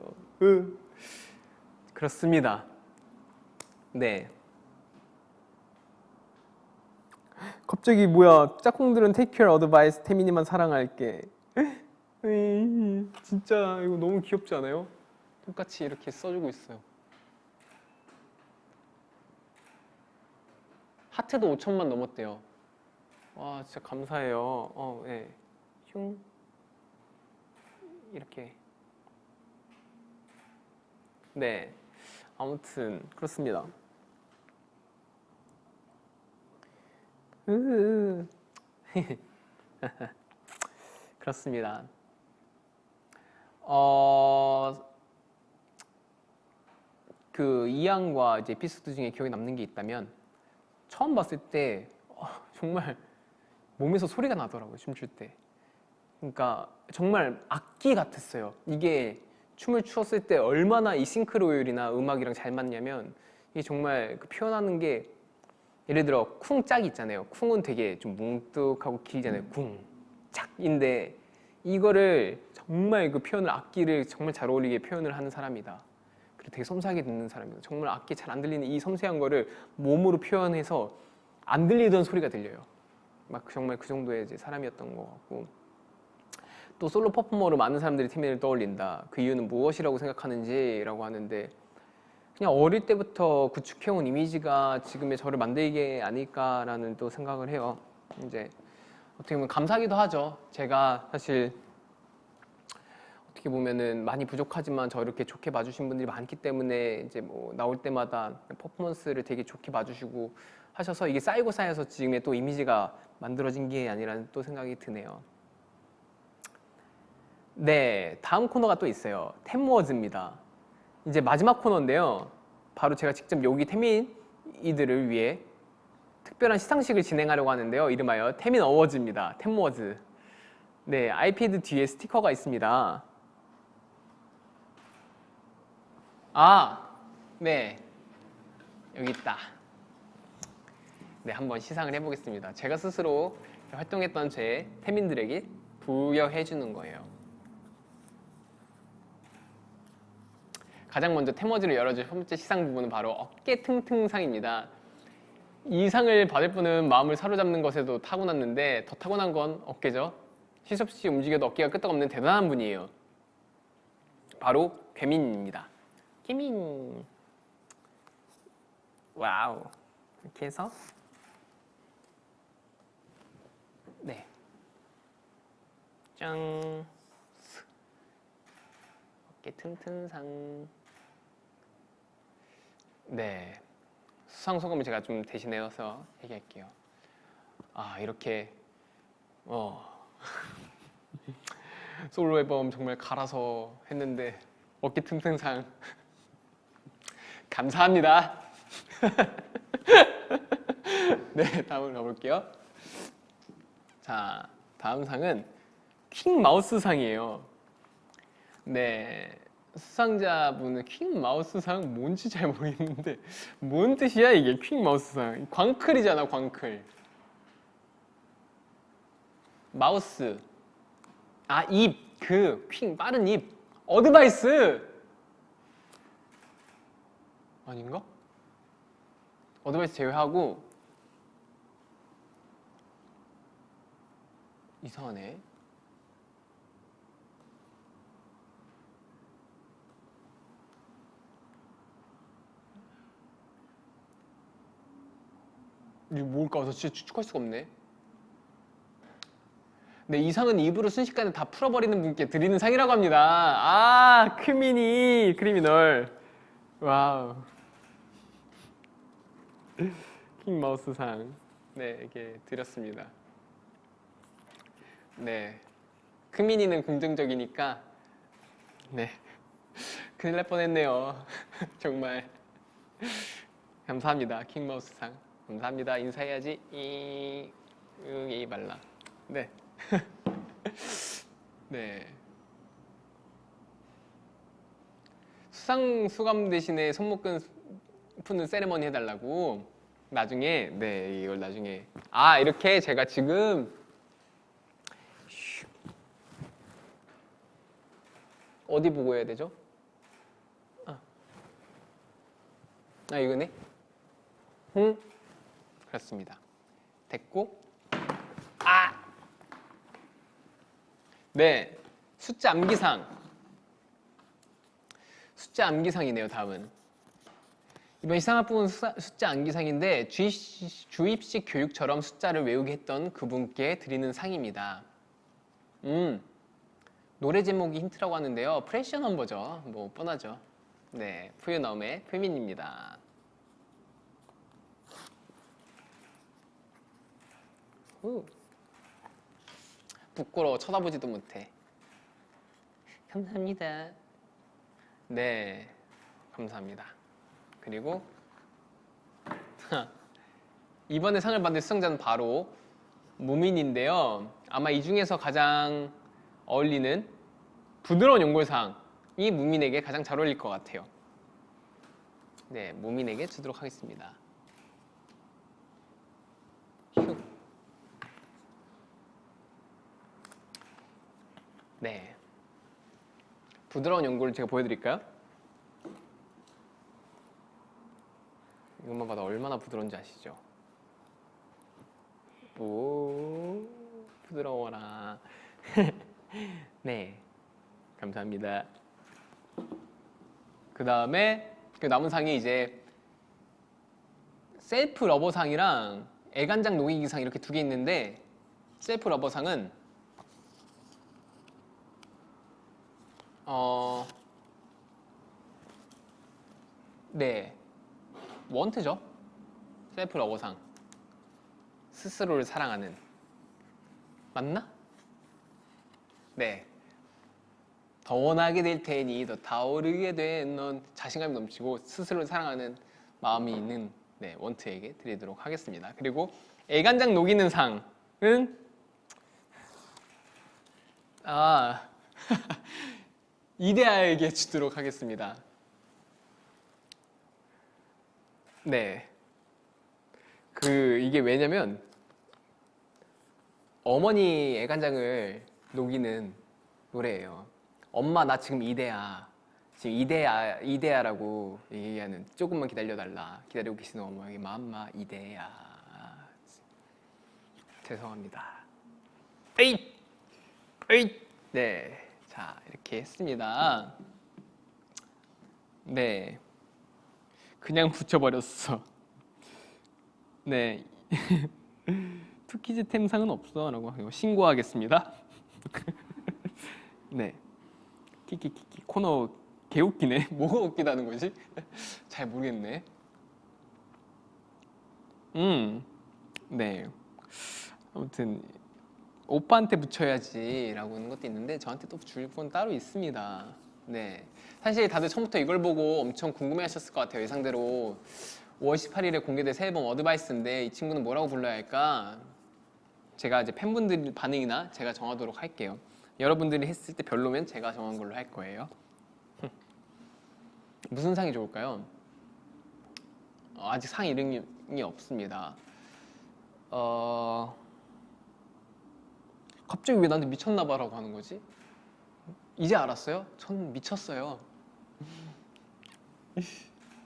그렇습니다. 네. 갑자기 뭐야, 짝꿍들은 take your advice, 태민이만 사랑할게. 진짜 이거 너무 귀엽지 않아요? 똑같이 이렇게 써주고 있어요. 하트도 5천만 넘었대요. 와, 진짜 감사해요. 네. 흉. 이렇게. 네. 아무튼 그렇습니다. 그렇습니다. 그 이안과 이제 에피소드 중에 기억에 남는 게 있다면, 처음 봤을 때 정말 몸에서 소리가 나더라고요, 춤출 때. 그러니까 정말 악기 같았어요. 이게 춤을 추었을 때 얼마나 이 싱크로율이나 음악이랑 잘 맞냐면, 이게 정말 그 표현하는 게, 예를 들어 쿵짝 있잖아요. 쿵은 되게 좀 뭉뚝하고 길잖아요. 쿵, 짝인데 이거를 정말 그 표현을, 악기를 정말 잘 어울리게 표현을 하는 사람이다. 그리고 되게 섬세하게 듣는 사람이다. 정말 악기 잘 안 들리는 이 섬세한 거를 몸으로 표현해서 안 들리던 소리가 들려요. 막 정말 그 정도의 이제 사람이었던 것 같고, 또 솔로 퍼포머로 많은 사람들이 태민을 떠올린다. 그 이유는 무엇이라고 생각하는지라고 하는데, 그냥 어릴 때부터 구축해온 이미지가 지금의 저를 만들게 아닐까라는 또 생각을 해요. 이제 어떻게 보면 감사하기도 하죠. 제가 사실 어떻게 보면은 많이 부족하지만 저 이렇게 좋게 봐주신 분들이 많기 때문에, 이제 뭐 나올 때마다 퍼포먼스를 되게 좋게 봐주시고 하셔서 이게 쌓이고 쌓여서 지금의 또 이미지가 만들어진 게 아니라는 또 생각이 드네요. 네, 다음 코너가 또 있어요. 템워즈입니다. 이제 마지막 코너인데요. 바로 제가 직접 여기 태민이들을 위해 특별한 시상식을 진행하려고 하는데요. 이름하여 태민 어워즈입니다. 템워즈. 네, 아이패드 뒤에 스티커가 있습니다. 네, 여기 있다. 네, 한번 시상을 해보겠습니다. 제가 스스로 활동했던 제 태민들에게 부여해주는 거예요. 가장 먼저 템워즈를 열어줄 첫 번째 시상 부분은 바로 어깨 튼튼상입니다. 이 상을 받을 분은 마음을 사로잡는 것에도 타고났는데, 더 타고난 건 어깨죠. 쉴 새 없이 움직여도 어깨가 끄떡없는 대단한 분이에요. 바로 괴민입니다. 괴민. 와우. 이렇게 해서, 네, 짱. 어깨 튼튼상. 네. 수상 소감을 제가 좀 대신해서 얘기할게요. 아, 이렇게 솔로 앨범 정말 갈아서 했는데 어깨 튼튼상 감사합니다. 네, 다음으로 가볼게요. 자, 다음 상은 킹 마우스 상이에요. 네, 수상자분은 킹 마우스 상 뭔지 잘 모르겠는데 뭔 뜻이야 이게 킹 마우스 상? 광클이잖아, 광클. 마우스. 아, 입. 그 킹 빠른 입. 어드바이스. 아닌가? 어드바이스 제외하고 이상하네. 이게 뭘까? 저 진짜 추측할 수가 없네. 네, 이 상은 입으로 순식간에 다 풀어버리는 분께 드리는 상이라고 합니다. 아, 크미니 크리미널. 와우. 킹 마우스 상. 네, 이렇게 드렸습니다. 네, 크미니는 긍정적이니까 네, 큰일 날 뻔했네요. 정말 감사합니다. 킹 마우스 상 감사합니다. 인사해야지. 이 말라. 네. 네. 수상 수감 대신에 손목끈 푸는 세레머니 해달라고. 나중에, 네, 이걸 나중에. 아, 이렇게 제가 지금 어디 보고 해야 되죠? 아, 이거네. 그렇습니다. 됐고. 아! 네, 숫자 암기상. 숫자 암기상이네요. 다음은 이번 시상학부는 숫자 암기상인데 주입식 교육처럼 숫자를 외우게 했던 그분께 드리는 상입니다. 노래 제목이 힌트라고 하는데요. 프레셔 넘버죠. 뭐 뻔하죠. 네, 푸유넘의 푸민입니다. 부끄러워, 쳐다보지도 못해. 감사합니다. 네, 감사합니다. 그리고 이번에 상을 받을 수상자는 바로 무민인데요. 아마 이 중에서 가장 어울리는 부드러운 연골상이 무민에게 가장 잘 어울릴 것 같아요. 네, 무민에게 주도록 하겠습니다. 휴. 네, 부드러운 연골을 제가 보여드릴까요? 이것만 봐도 얼마나 부드러운지 아시죠? 오, 부드러워라. 네, 감사합니다. 그 다음에 그 남은 상이 이제 셀프 러버상이랑 애간장 녹이기상 이렇게 두 개 있는데, 셀프 러버상은 네, 원트죠. 셀프 러버상. 스스로를 사랑하는. 맞나? 네. 더 원하게 될 테니 더 타오르게 된 넌. 자신감이 넘치고 스스로를 사랑하는 마음이 있는, 네, 원트에게 드리도록 하겠습니다. 그리고 애간장 녹이는 상은 이데아에게 주도록 하겠습니다. 네. 이게 왜냐면 어머니 애간장을 녹이는 노래예요. 엄마 나 지금 이데아. 지금 이데아라고 얘기하는, 조금만 기다려달라. 기다리고 계시는 어머니 맘마 이데아. 죄송합니다. 에잇! 네. 자, 이렇게 했습니다. 네. 그냥 붙여버렸어. 네. 투키즈 템상은 없어 라고 신고하겠습니다. 네. 키키키키 코너 개웃기네. 뭐가 웃기다는 거지? 잘 모르겠네. 네. 아무튼 오빠한테 붙여야지라고 하는 것도 있는데 저한테 또 줄 건 따로 있습니다. 네. 사실 다들 처음부터 이걸 보고 엄청 궁금해하셨을 것 같아요. 예상대로 5월 18일에 공개될 새 앨범 어드바이스인데 이 친구는 뭐라고 불러야 할까? 제가 이제 팬분들 반응이나 제가 정하도록 할게요. 여러분들이 했을 때 별로면 제가 정한 걸로 할 거예요. 무슨 상이 좋을까요? 아직 상 이름이 없습니다. 갑자기 왜 나한테 미쳤나봐라고 하는 거지? 이제 알았어요? 전 미쳤어요.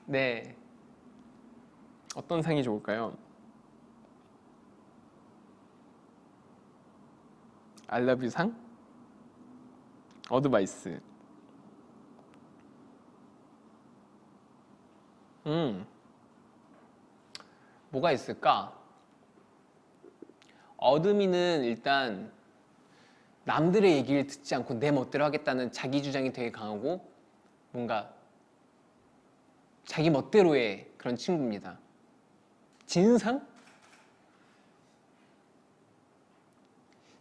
네. 어떤 상이 좋을까요? I love you 상? 어드바이스. 뭐가 있을까? 어드미는 일단 남들의 얘기를 듣지 않고 내 멋대로 하겠다는 자기 주장이 되게 강하고 뭔가 자기 멋대로의 그런 친구입니다. 진상?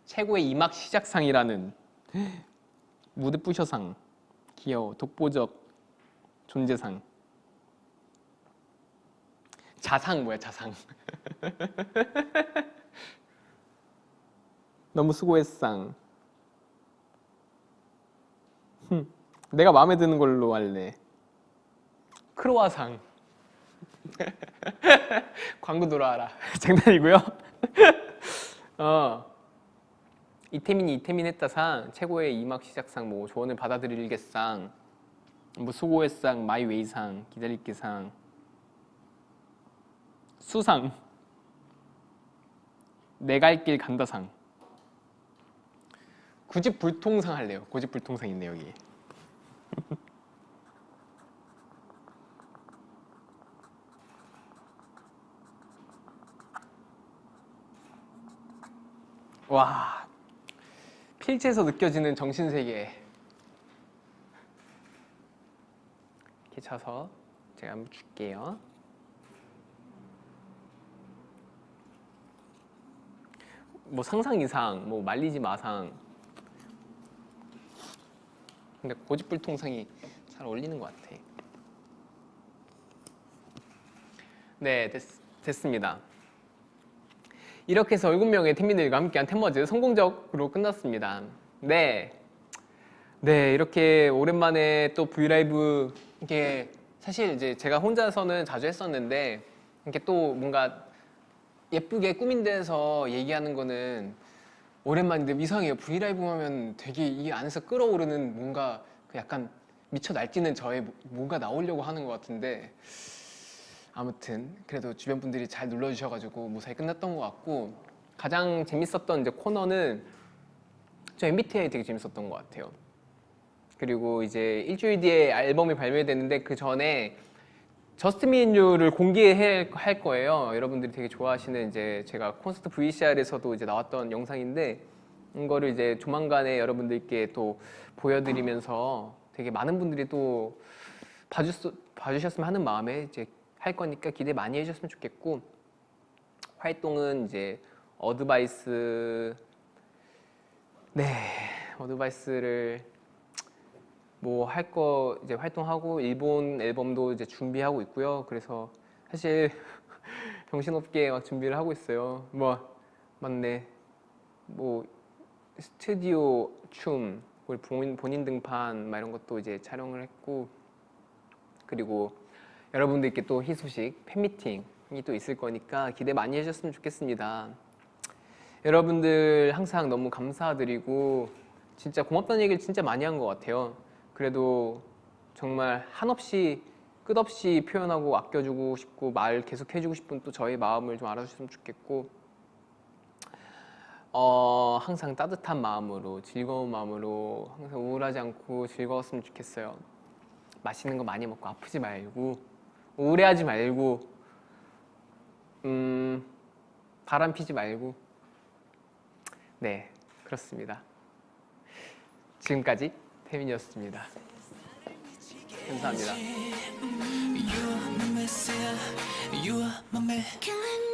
최고의 이막 시작상이라는 무대 부셔상, 귀여워, 독보적 존재상. 자상 뭐야 자상. 너무 수고했상. 내가 마음에 드는 걸로 할래. 크로아상. 광고 돌아와라. 장난이고요. 이태민이 이태민했다상, 최고의 이막 시작상, 뭐 조언을 받아들일게상, 뭐 수고했상, 마이웨이상, 기다릴게상, 수상, 내 갈 길 간다상. 고집불통상 할래요. 고집불통상 있네 여기. 와, 필체에서 느껴지는 정신세계. 이렇게 쳐서 제가 한번 줄게요. 뭐 상상 이상, 뭐 말리지 마상. 근데 고집불통상이 잘 어울리는 것 같아. 네, 됐습니다. 이렇게 해서 7명의 팀민들과 함께한 템머즈 성공적으로 끝났습니다. 네, 이렇게 오랜만에 또 브이라이브, 이게 사실 이제 제가 혼자서는 자주 했었는데 이렇게 또 뭔가 예쁘게 꾸민 데서 얘기하는 거는 오랜만인데 이상해요. 브이라이브 하면 되게 이 안에서 끓어오르는 뭔가 그 약간 미쳐 날뛰는 저의 뭔가 나오려고 하는 것 같은데, 아무튼 그래도 주변 분들이 잘 눌러주셔가지고 무사히 끝났던 것 같고, 가장 재밌었던 이제 코너는 저 MBTI 되게 재밌었던 것 같아요. 그리고 이제 일주일 뒤에 앨범이 발매되는데 그 전에 저스트 미 앤 유를 공개할 거예요. 여러분들이 되게 좋아하시는 이제 제가 콘서트 VCR에서도 이제 나왔던 영상인데, 이거를 이제 조만간에 여러분들께 또 보여드리면서 되게 많은 분들이 또 봐주셨으면 하는 마음에 이제 할 거니까 기대 많이 해주셨으면 좋겠고, 활동은 이제 어드바이스를 뭐 할 거 이제 활동하고 일본 앨범도 이제 준비하고 있고요. 그래서 사실 정신없게 막 준비를 하고 있어요. 뭐 맞네. 뭐 스튜디오 춤, 본인 등판 막 이런 것도 이제 촬영을 했고, 그리고 여러분들께 또 희소식 팬미팅이 또 있을 거니까 기대 많이 해주셨으면 좋겠습니다. 여러분들 항상 너무 감사드리고 진짜 고맙다는 얘기를 진짜 많이 한 것 같아요. 그래도 정말 한없이 끝없이 표현하고 아껴주고 싶고 말 계속 해주고 싶은 또 저의 마음을 좀 알아주셨으면 좋겠고, 항상 따뜻한 마음으로, 즐거운 마음으로, 항상 우울하지 않고 즐거웠으면 좋겠어요. 맛있는 거 많이 먹고 아프지 말고 우울해하지 말고 바람 피지 말고. 네, 그렇습니다. 지금까지 태민이었습니다. 감사합니다. You are my messiah. You are my man.